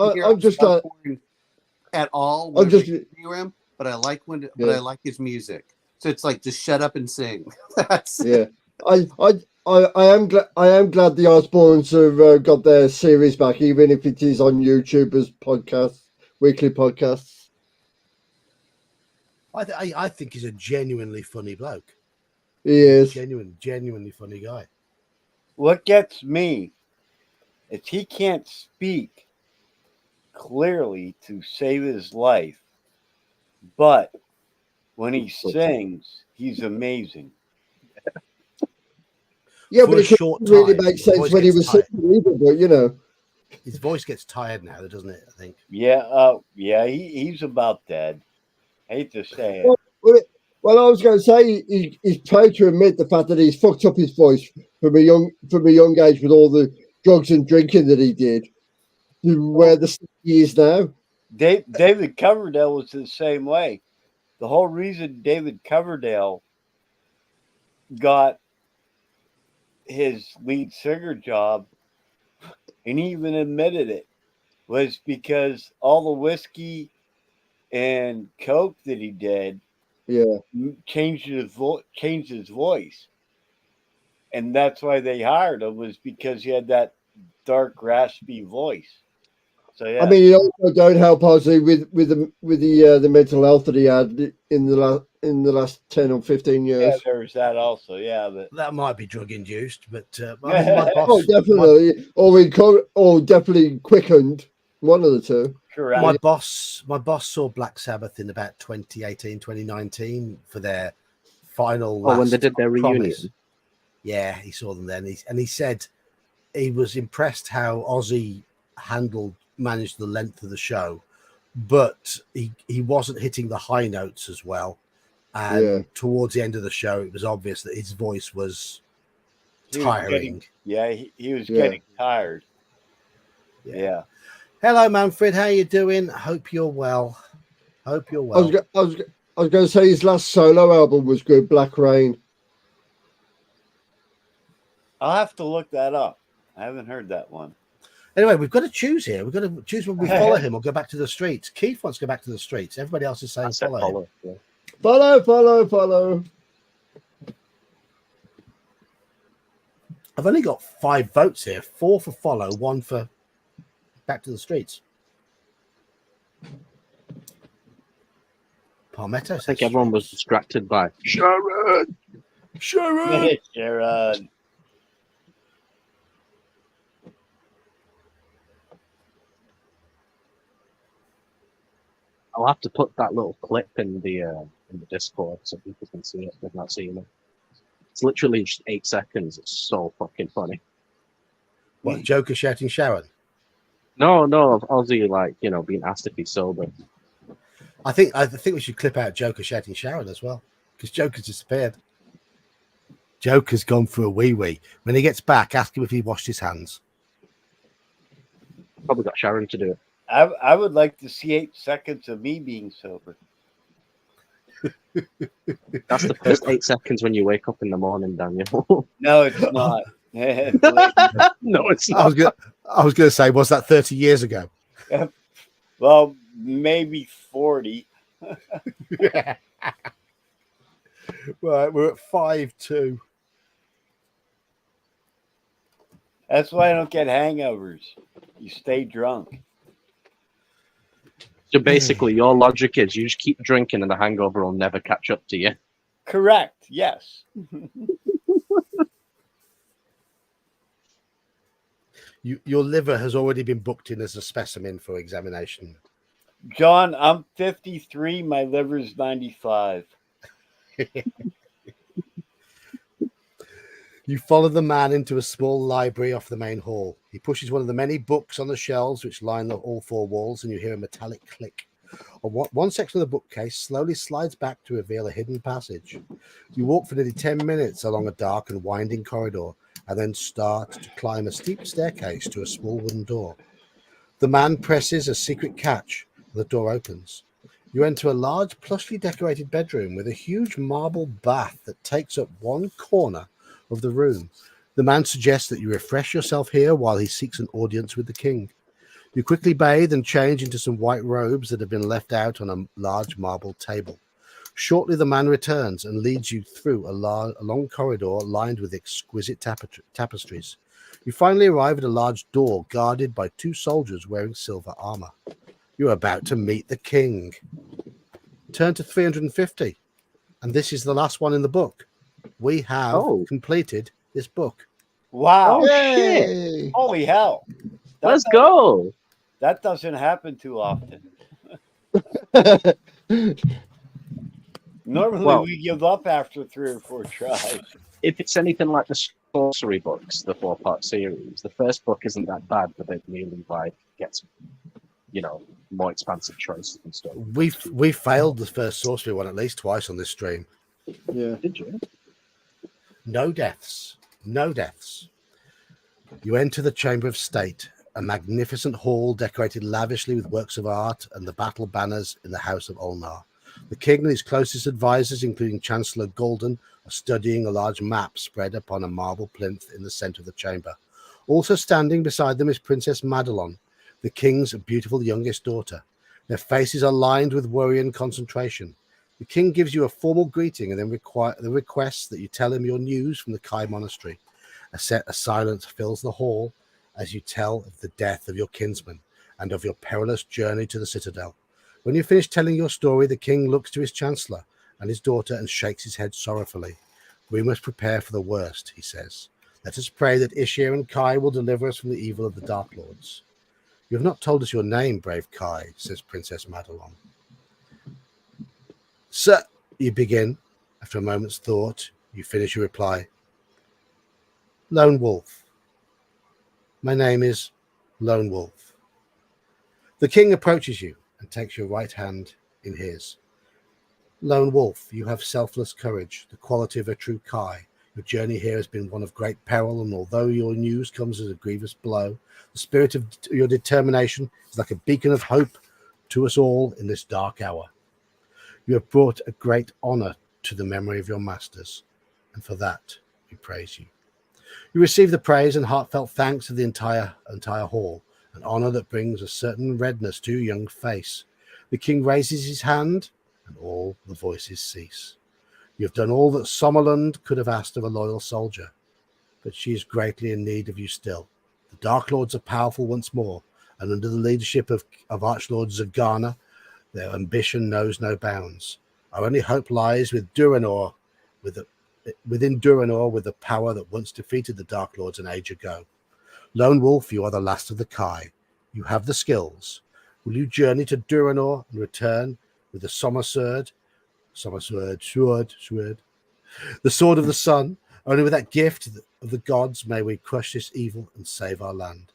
at all. I'm just Him, but I like but I like his music. So it's like just shut up and sing. That's yeah. I am glad the Osbournes have got their series back, even if it is on YouTube as podcasts, weekly podcasts. I think he's a genuinely funny bloke. He is Genuinely funny guy. What gets me is he can't speak clearly to save his life, but when he sings, he's amazing. Yeah, For but a it short couldn't really time, make his sense voice when he gets was tired. singing either, but you know. His voice gets tired now, doesn't it? I think. Yeah, he's about dead. Hate to say it. Well, I was going to say he's proud to admit the fact that he's fucked up his voice from a young age with all the drugs and drinking that he did, to where the he is now. David Coverdale was the same way. The whole reason David Coverdale got his lead singer job, and he even admitted it, was because all the whiskey and coke that he did changed his voice, and that's why they hired him, was because he had that dark, raspy voice. So yeah. I mean, it also don't help Ozzy with the mental health that he had in the last 10 or 15 yeah, years. there was that also. Yeah, but That might be drug induced, but I mean, my Oh, boss, definitely, or definitely quickened. One of the two. correct. my boss saw Black Sabbath in about 2018, 2019 for their final. Oh, when they last did their reunion. Promise. Yeah, he saw them then, and he said he was impressed how Ozzy managed the length of the show, but he wasn't hitting the high notes as well. And towards the end of the show, it was obvious that his voice was tiring. He was getting tired. Yeah. Hello, Manfred. How you doing? Hope you're well. Hope you're well. I was going to say his last solo album was good, Black Rain. I'll have to look that up. I haven't heard that one. Anyway, we've got to choose here. We've got to choose whether we follow him or go back to the streets. Keith wants to go back to the streets. Everybody else is saying follow him. Yeah. Follow. I've only got 5 votes here. 4 for follow, 1 for back to the streets. Palmetto. I think everyone was distracted by Sharon. Sharon. I'll have to put that little clip in the Discord so people can see it if they've not seen it. It's literally just 8 seconds. It's so fucking funny. What, Joker shouting Sharon? No, of Ozzy, like, being asked if he's sober. I think we should clip out Joker shouting Sharon as well, because Joker's disappeared. Joker's gone for a wee. When he gets back, ask him if he washed his hands. Probably got Sharon to do it. I would like to see 8 seconds of me being sober. That's the first 8 seconds when you wake up in the morning, Daniel. No, it's not. No, it's not. I was going to say, was that 30 years ago? Well, maybe 40. Right, we're at 5-2. That's why I don't get hangovers. You stay drunk. So basically, your logic is you just keep drinking and the hangover will never catch up to you. Correct. Yes. Your liver has already been booked in as a specimen for examination. John, I'm 53. My liver's 95. You follow the man into a small library off the main hall. He pushes one of the many books on the shelves which line all 4 walls, and you hear a metallic click. One section of the bookcase slowly slides back to reveal a hidden passage. You walk for nearly 10 minutes along a dark and winding corridor, and then start to climb a steep staircase to a small wooden door. The man presses a secret catch, and the door opens. You enter a large, plushly decorated bedroom with a huge marble bath that takes up one corner of the room. The man suggests that you refresh yourself here while he seeks an audience with the king. You quickly bathe and change into some white robes that have been left out on a large marble table. Shortly, the man returns and leads you through a long corridor lined with exquisite tapestries. You finally arrive at a large door guarded by 2 soldiers wearing silver armor. You're about to meet the king. Turn to 350, and this is the last one in the book. We have completed this book. Wow. Oh, shit. Holy hell. Let's go. That doesn't happen too often. Normally we give up after 3 or 4 tries. If it's anything like the sorcery books, the 4-part series, the first book isn't that bad, but it really gets, more expansive choices and stuff. We failed the first sorcery one at least twice on this stream. Yeah. Did you? No deaths. You enter the Chamber of State, a magnificent hall decorated lavishly with works of art and the battle banners in the House of Ulnar. The king and his closest advisors, including Chancellor Golden, are studying a large map spread upon a marble plinth in the center of the chamber. Also standing beside them is Princess Madelon, the king's beautiful youngest daughter. Their faces are lined with worry and concentration. The king gives you a formal greeting and then requests that you tell him your news from the Kai Monastery. A silence fills the hall as you tell of the death of your kinsman and of your perilous journey to the citadel. When you finish telling your story, the king looks to his chancellor and his daughter and shakes his head sorrowfully. We must prepare for the worst, he says. Let us pray that Ishir and Kai will deliver us from the evil of the Dark Lords. You have not told us your name, brave Kai, says Princess Madelon. Sir, you begin. After a moment's thought, you finish your reply. Lone Wolf. My name is Lone Wolf. The king approaches you and takes your right hand in his. Lone Wolf, you have selfless courage, the quality of a true Kai. Your journey here has been one of great peril, and although your news comes as a grievous blow, the spirit of your determination is like a beacon of hope to us all in this dark hour. You have brought a great honor to the memory of your masters, and for that we praise you. You receive the praise and heartfelt thanks of the entire hall, an honor that brings a certain redness to your young face. The king raises his hand, and all the voices cease. You have done all that Sommerlund could have asked of a loyal soldier, but she is greatly in need of you still. The Dark Lords are powerful once more, and under the leadership of Archlord Zagana, their ambition knows no bounds. Our only hope lies with Duranor, within Duranor, with the power that once defeated the Dark Lords an age ago. Lone Wolf, you are the last of the Kai. You have the skills. Will you journey to Duranor and return with the sword, the sword of the sun? Only with that gift of the gods may we crush this evil and save our land.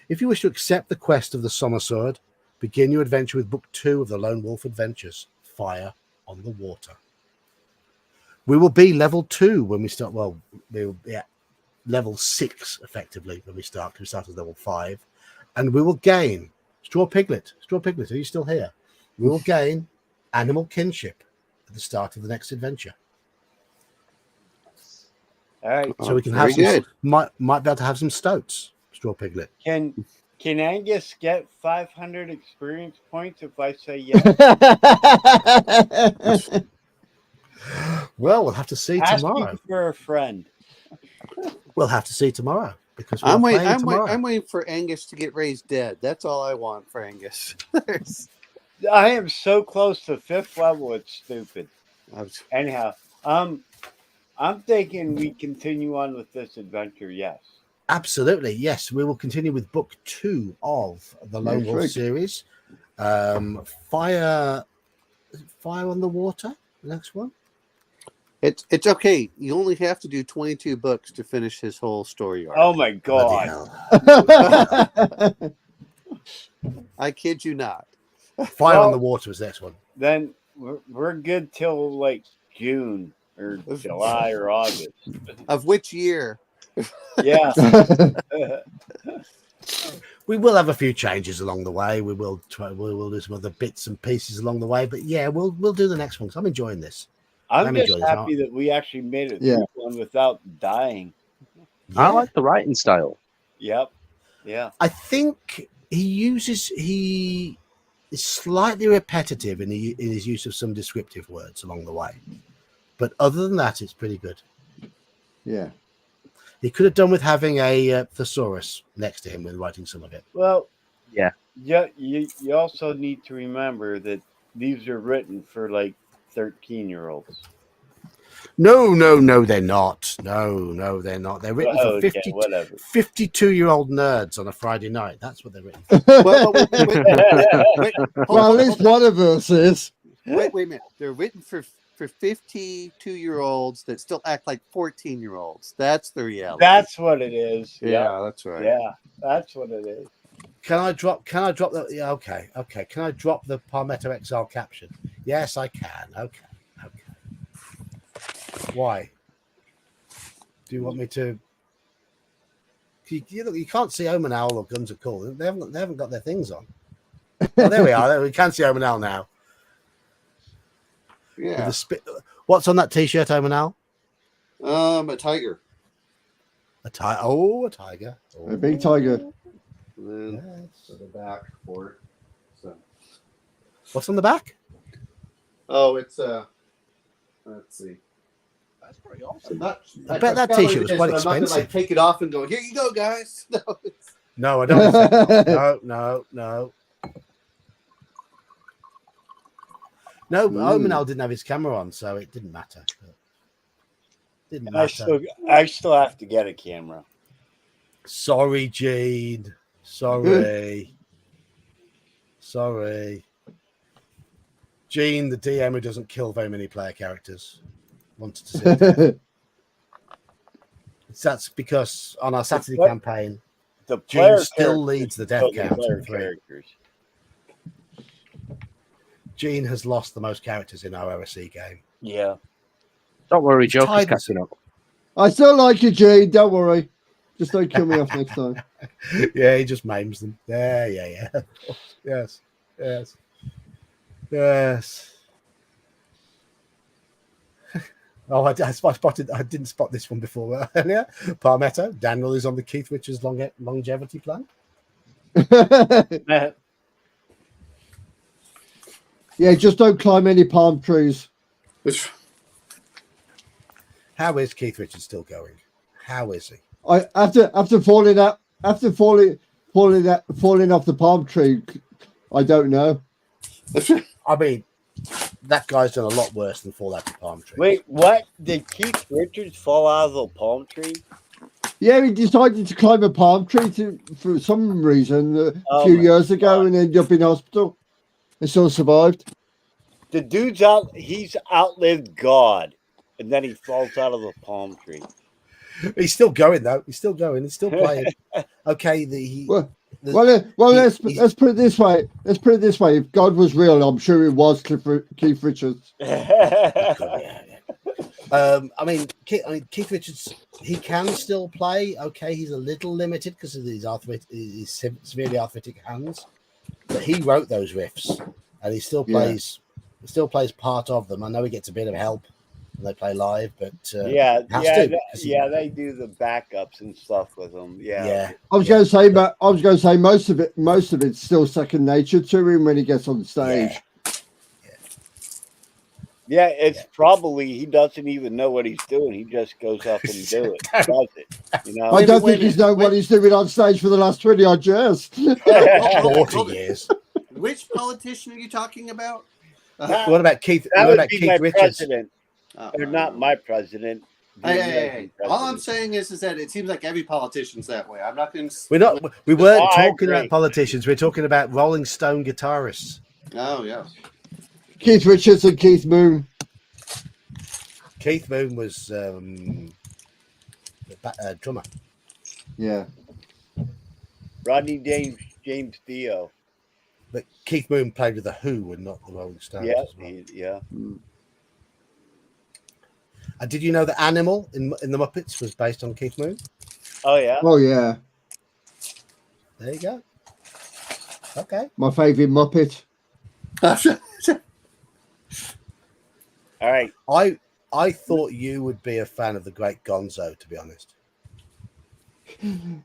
If you wish to accept the quest of the sword, begin your adventure with Book 2 of the Lone Wolf Adventures, Fire on the Water. We will be level 2 when we start. Well, we will be at level 6 effectively when we start. We start at level 5, and we will gain Straw Piglet. Straw Piglet, are you still here? We will gain animal kinship at the start of the next adventure. All right. So we can very have some, good. might be able to have some stoats. Straw Piglet. Can Angus get 500 experience points if I say yes? Well, we'll have to see Asking tomorrow. for a friend. We'll have to see tomorrow because I'm we're waiting. playing tomorrow. I'm waiting for Angus to get raised dead. That's all I want for Angus. I am so close to 5th level. It's stupid. I was- Anyhow, I'm thinking we continue on with this adventure. Yes. Absolutely, yes. We will continue with Book 2 of the Lone Wolf Perfect. series. Fire on the Water. The next one. It's okay. You only have to do 22 books to finish his whole story arc. Oh my Bloody god. hell. I kid you not. Fire on Well- the Water was the next one. Then we're good till like June or July or August. Of which year? Yeah. We will have a few changes along the way. We will do some other bits and pieces along the way. But yeah, we'll do the next one because I'm enjoying this. I'm I'm just enjoying this. happy that we actually made it Yeah. through one without dying. I Yeah. like the writing style. Yep. Yeah. I think he is slightly repetitive in his use of some descriptive words along the way. But other than that, it's pretty good. Yeah. He could have done with having a thesaurus next to him when writing some of it. Well, Yeah. Yeah. You also need to remember that these are written for like 13-year-olds. No, they're not. No, they're not. They're written for Okay, whatever. 52-year-old nerds on a Friday night. That's what they're written for. Well, wait, hold Well, on, at least one of us is. wait a minute. They're written for 52-year-olds that still act like 14-year-olds. That's the reality. That's what it is. yeah, that's right. Yeah. That's what it is. Can I drop the okay. Can I drop the Palmetto XR caption? Yes, I can. Okay. Why? Do you want me to? You can't see Omen Owl or Guns Are Cool. They haven't got their things on. Oh, there we are. We can see Omen Owl now. Yeah. What's on that T-shirt, Omen Owl? A tiger. A tiger. Oh, a tiger. Oh. A big tiger. And then Yes. to the back for it. So. What's on the back? Oh, it's let's see. That's pretty awesome. I bet that T-shirt was quite I'm not gonna, expensive. take it off and go, here you go, guys. No, No, I don't. Accept no. No, Omanal didn't have his camera on, so it didn't matter. Didn't matter. I still have to get a camera. Sorry, Gene. Sorry. Gene, the DM who doesn't kill very many player characters, wanted to see it. That's because on our Saturday campaign, The Gene player still leads the death count. characters. Gene has lost the most characters in our OSC game. Yeah. Don't worry, Joker's tied- catching up. I still like you, Gene. Don't worry. Just don't kill me off next time. Yeah, he just maims them. Yeah. Yes. Oh, I didn't spot this one before earlier. Palmetto. Daniel is on the Keith Richards longevity plan. Yeah, just don't climb any palm trees. How is Keith Richards still going? How is he? After falling off the palm tree, I don't know. I mean, that guy's done a lot worse than fall out of palm tree. Wait, what? Did Keith Richards fall out of the palm tree? Yeah, he decided to climb a palm tree for some reason a few years ago and ended up in hospital and still survived. The dude's he's outlived God, and then he falls out of the palm tree. He's still going though. He's still going. He's still playing. Okay. Let's put it this way. If God was real, I'm sure it was Keith Richards. I mean, Keith Richards, he can still play. Okay, he's a little limited because of his severely arthritic hands, but he wrote those riffs, and he still plays. He still plays part of them. I know he gets a bit of help when they play live, but they do the backups and stuff with them. Yeah. I was going to say most of it's still second nature to him when he gets on stage. Yeah, it's probably he doesn't even know what he's doing. He just goes up and does it. You know, I don't think he's known what he's doing on stage for the last 20 odd years. 40 years. Which politician are you talking about? What about Keith? That What would about be Keith my Richards? president, or not my president. Hey. All I'm saying is that it seems like every politician's that way. I'm not going to. We weren't I talking agree. about politicians. We're talking about Rolling Stone guitarists. Oh yeah. Keith Richards and Keith Moon. Keith Moon was drummer. Yeah. Rodney James Dio. But Keith Moon played with the Who and not the Rolling Stones. Yeah, as well. yeah. And did you know that Animal in the Muppets was based on Keith Moon? Oh yeah. Oh yeah. There you go. Okay. My favourite Muppet. All right. I thought you would be a fan of the Great Gonzo, to be honest.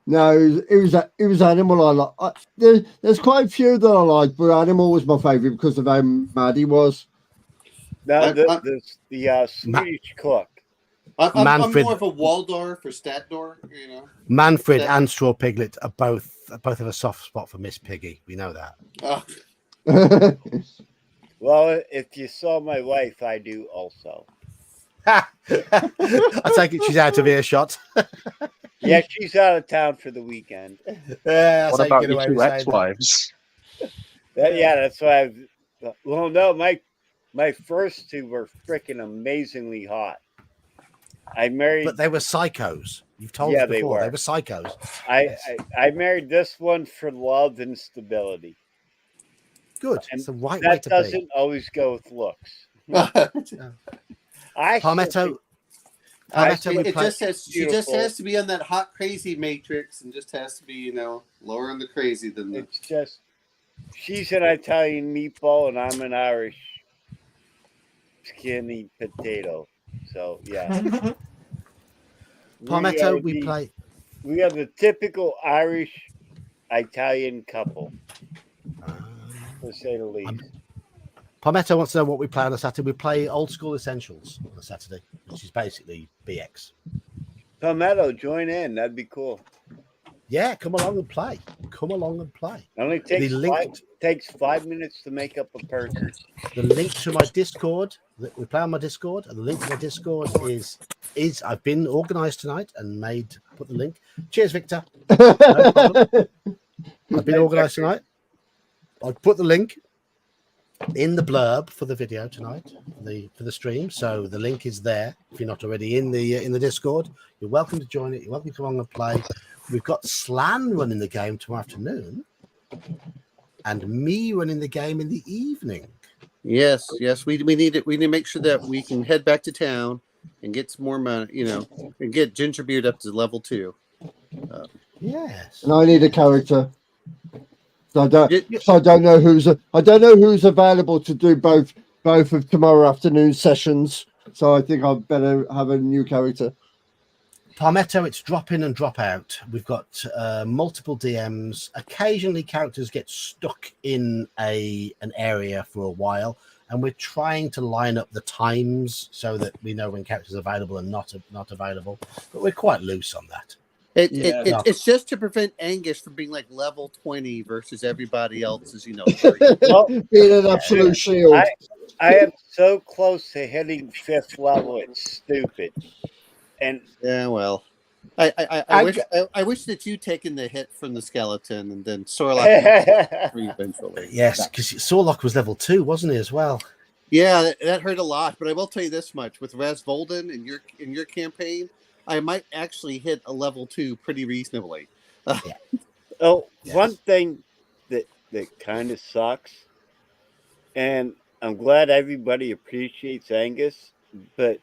No, it was Animal I like. There's quite a few that I like, but Animal was my favourite because of how mad he was. Now the Swedish cook. I'm more of a Waldorf or Statdor, you know. Manfred and Straw Piglet are both have a soft spot for Miss Piggy. We know that. Oh, Well, if you saw my wife, I do also. I take it she's out of earshot. Yeah, she's out of town for the weekend. What about your two ex-wives? That's why well, no, my first two were freaking amazingly hot. I married, But they were psychos. You've told us before. They were psychos. I married this one for love and stability. Good. And It's the right way that to doesn't be. always go with looks. Palmetto, she just has to be on that hot crazy matrix and just has to be, you know, lower on the crazy than the. It's just she's an Italian meatball and I'm an Irish skinny potato. So yeah. Palmetto, we play. We are the typical Irish Italian couple, to say the least. Palmetto wants to know what we play on a Saturday. We play Old School Essentials on a Saturday, which is basically BX. Palmetto, join in. That'd be cool. Yeah, come along and play. Come along and play. It only takes 5 minutes to make up a person. The link to my Discord, we play on my Discord, and the link to my Discord is I've been organised tonight and put the link. Cheers, Victor. No problem. I've been organised tonight. I'll put the link in the blurb for the video tonight, for the stream. So the link is there. If you're not already in the Discord, you're welcome to join it. You're welcome to come along and play. We've got Slan running the game tomorrow afternoon, and me running the game in the evening. Yes. We need it. We need to make sure that we can head back to town and get some more money, and get Gingerbeard up to level 2. Yes. And I need a character. So I don't know who's available to do both of tomorrow afternoon sessions. So I think I'd better have a new character. Palmetto, it's drop in and drop out. We've got multiple DMs. Occasionally, characters get stuck in an area for a while, and we're trying to line up the times so that we know when characters are available and not available. But we're quite loose on that. It's just to prevent Angus from being like level 20 versus everybody else's, Being an absolute shield. I am so close to hitting 5th level. It's stupid. And yeah, well, I wish that you'd taken the hit from the skeleton and then Sorlock eventually. Yes, because Sorlock was level 2, wasn't he, as well? Yeah, that hurt a lot. But I will tell you this much: with Raz Volden in your campaign, I might actually hit a level 2 pretty reasonably. One thing that kind of sucks, and I'm glad everybody appreciates Angus, but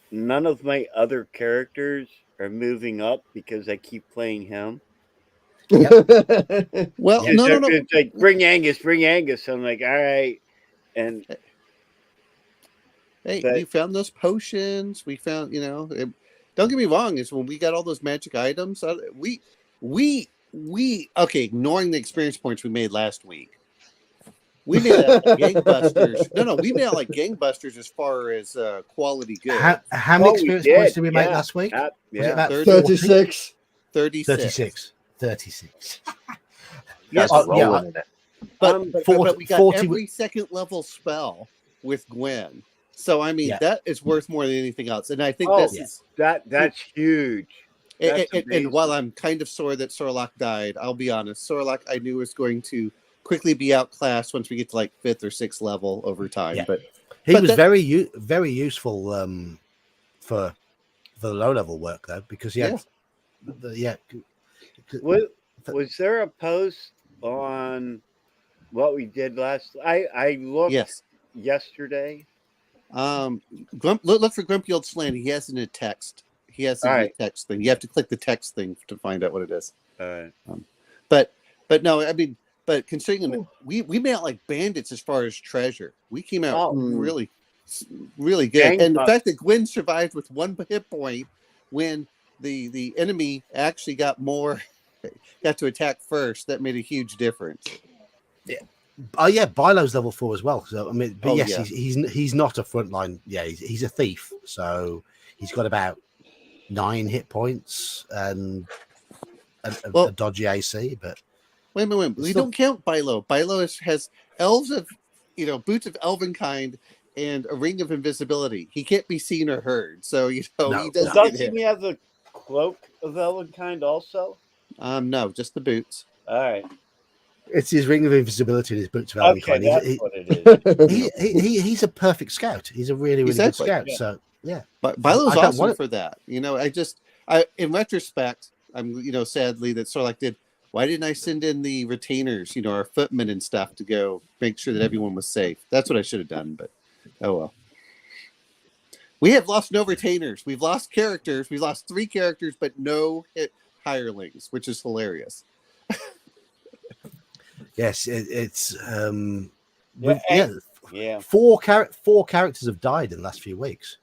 none of my other characters are moving up because I keep playing him. Yep. Well, no. It's like, bring Angus. I'm like, all right. And hey, we found those potions. We found, don't get me wrong, is when we got all those magic items, we ignoring the experience points we made last week. We made out like gangbusters. No, we made out like gangbusters as far as quality goods. How many experience points did we make last week? Yeah. Was it about 36. 36. 36. Yes, rolling in it. But we got every second level spell with Gwen. So I mean that is worth more than anything else. And I think that's huge. And while I'm kind of sore that Sorlock died, I'll be honest. Sorlock I knew was going to quickly be outclassed once we get to like 5th or 6th level over time. Yeah. But he was very useful for the low level work though, because he had Was there a post on what we did last? I looked yesterday. Look for Grumpy Old Slan. He has in a text. He has in a text thing. You have to click the text thing to find out what it is. All right. But no, I mean. But considering we made out like bandits as far as treasure, we came out really, really good. And the fact that Gwen survived with 1 hit point when the enemy actually got to attack first, that made a huge difference. Yeah. Oh yeah, Bilo's level 4 as well. So I mean, but he's not a frontline. Yeah, he's a thief. So he's got about 9 hit points and a dodgy AC, but. Wait. We don't count Bilo. Bilo has elves of, boots of elvenkind and a ring of invisibility. He can't be seen or heard. So, he doesn't get hit. He have the cloak of elvenkind also? No, just the boots. All right. It's his ring of invisibility and his boots of elvenkind. Okay, that's what it is. He's a perfect scout. He's a really, really good scout. Yeah. So, yeah. But Bilo's awesome for that. In retrospect, I'm, sadly that Sorlock did. Why didn't I send in the retainers, our footmen and stuff to go make sure that everyone was safe? That's what I should have done, but oh well. We have lost no retainers. We've lost characters. We've lost 3 characters, but no hit hirelings, which is hilarious. Yes, it's 4 characters have died in the last few weeks.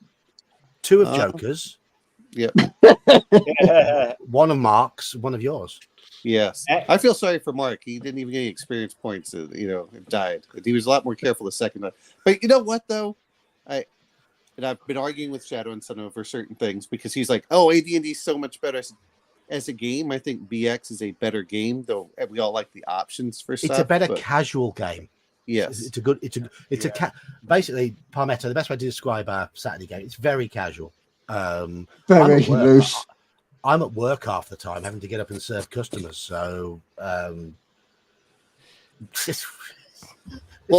2 of Joker's. Yep. 1 of Mark's, 1 of yours. Yes, I feel sorry for Mark. He didn't even get any experience points. Died. He was a lot more careful the second time. But you know what, though, I've been arguing with Shadow and Son over certain things because he's like, "Oh, AD&D is so much better." I said, as a game, I think BX is a better game, though we all like the options for stuff. It's a better but casual game. yes, It's a good. Basically, Palmetto. The best way to describe our Saturday game. It's very casual. I'm Very at work. loose. I'm at work half the time, having to get up and serve customers. So, well,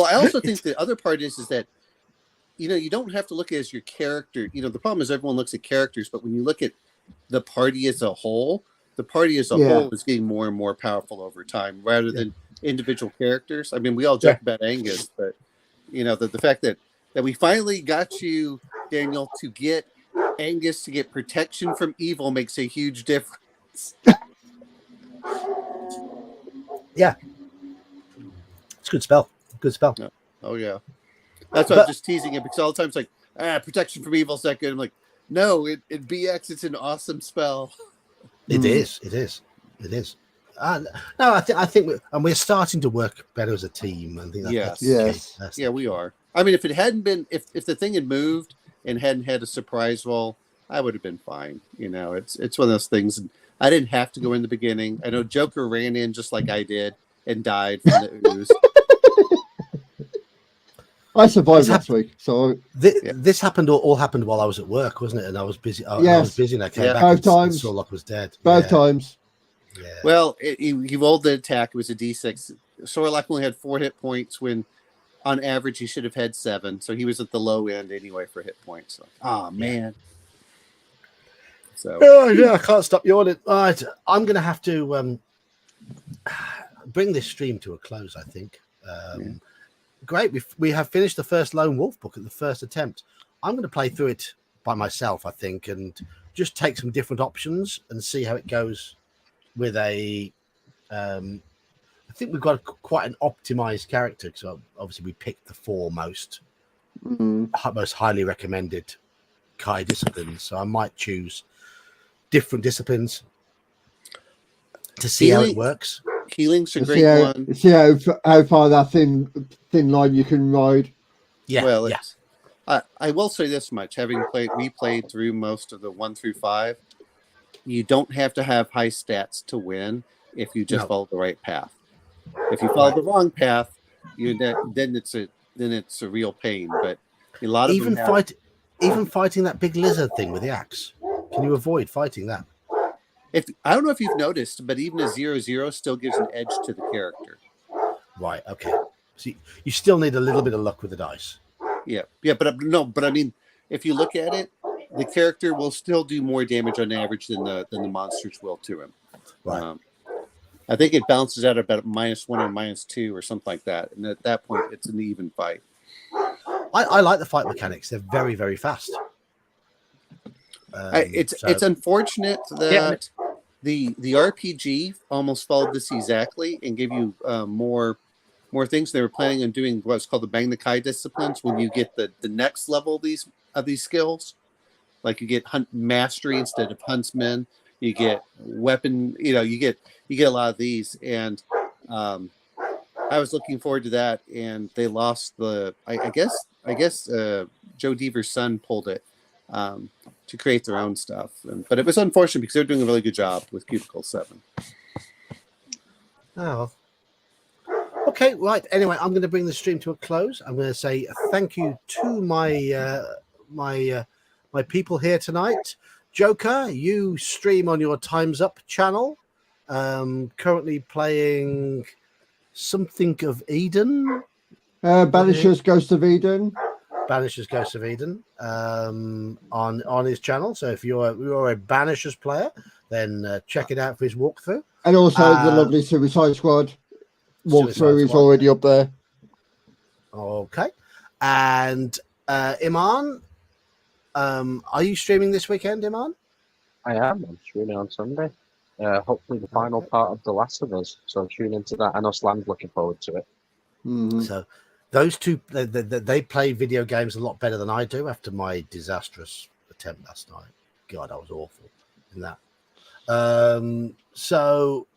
I also think the other part is that you don't have to look at it as your character. The problem is everyone looks at characters, but when you look at the party as a whole, the party as a whole is getting more and more powerful over time, rather than individual characters. I mean, we all joke about Angus, but the fact that we finally got you, Daniel, to get Angus to get protection from evil makes a huge difference. Yeah, it's a good spell. Good spell. Oh yeah, that's why I'm just teasing it, because all the time it's like, protection from evil's that good. I'm like, no, in BX it's an awesome spell. It is. No, I think we're starting to work better as a team. I think that's we are. I mean, if it hadn't been, if the thing had moved and hadn't had a surprise roll, I would have been fine. It's one of those things. I didn't have to go in the beginning. I know Joker ran in just like I did and died from the ooze. I survived last week, so this happened. All happened while I was at work, wasn't it? And I was busy. I was busy, and I came back. Both times. Sorlock was dead. Both times. Yeah. Well, he rolled the attack. It was a D6. Sorlock only had 4 hit points when, on average, he should have had 7. So he was at the low end anyway for hit points. So, man. So. Oh yeah, I can't stop yawning. All right, I'm going to have to bring this stream to a close. I think. Great. We have finished the first Lone Wolf book at the first attempt. I'm going to play through it by myself, I think, and just take some different options and see how it goes with a. I think we've got quite an optimized character, because obviously we picked the 4 most highly recommended Kai disciplines. So I might choose different disciplines to see how it works. Healing's a great one. See how far that thin line you can ride. Yeah. Well, I will say this much: having replayed through most of the 1 through 5, you don't have to have high stats to win if you just follow the right path. If you follow the wrong path, then it's a real pain. But a lot of even fighting that big lizard thing with the axe. Can you avoid fighting that? I don't know if you've noticed, but even a 0/0 still gives an edge to the character. Right. Okay. So you still need a little bit of luck with the dice. Yeah. But I mean, if you look at it, the character will still do more damage on average than the monsters will to him. Right. I think it balances out about -1 or -2 or something like that, and at that point, it's an even fight. I like the fight mechanics. They're very, very fast. It's unfortunate that the RPG almost followed this exactly and gave you more things. They were planning on doing what's called the Bang the Kai disciplines when you get the next level of these skills. Like you get hunt mastery instead of huntsman. You get weapon. You get a lot of these, and I was looking forward to that, and they lost the. I guess Joe Deaver's son pulled it to create their own stuff, but it was unfortunate because they're doing a really good job with Cubicle 7. Oh. Okay, right. Anyway, I'm going to bring the stream to a close. I'm going to say thank you to my my people here tonight. Joker, you stream on your Time's Up channel. Currently playing something of Eden. Banisher's Ghost of Eden. Banisher's Ghost of Eden on his channel. So if you're a Banisher's player, then check it out for his walkthrough. And also the lovely Suicide Squad walkthrough is already up there. Okay. And Iman, are you streaming this weekend, Iman? I am. I'm streaming on Sunday. Hopefully the final part of The Last of Us. So tune into that. I know Slam's looking forward to it. Mm-hmm. So those two, they play video games a lot better than I do after my disastrous attempt last night. God, I was awful in that. So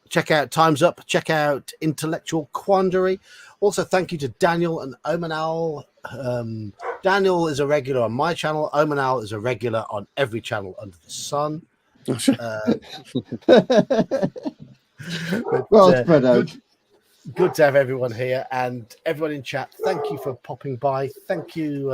check out Time's Up. Check out Intellectual Quandary. Also, thank you to Daniel and Omanal. Daniel is a regular on my channel. Omanal is a regular on every channel under the sun. Well spread out. Good to have everyone here and everyone in chat. Thank you for popping by. Thank you,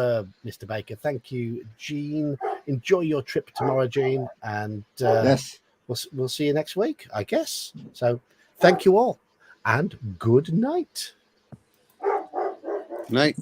Mr. Baker. Thank you, Gene. Enjoy your trip tomorrow, Gene. And Yes. we'll see you next week, I guess. So thank you all and good night. Night.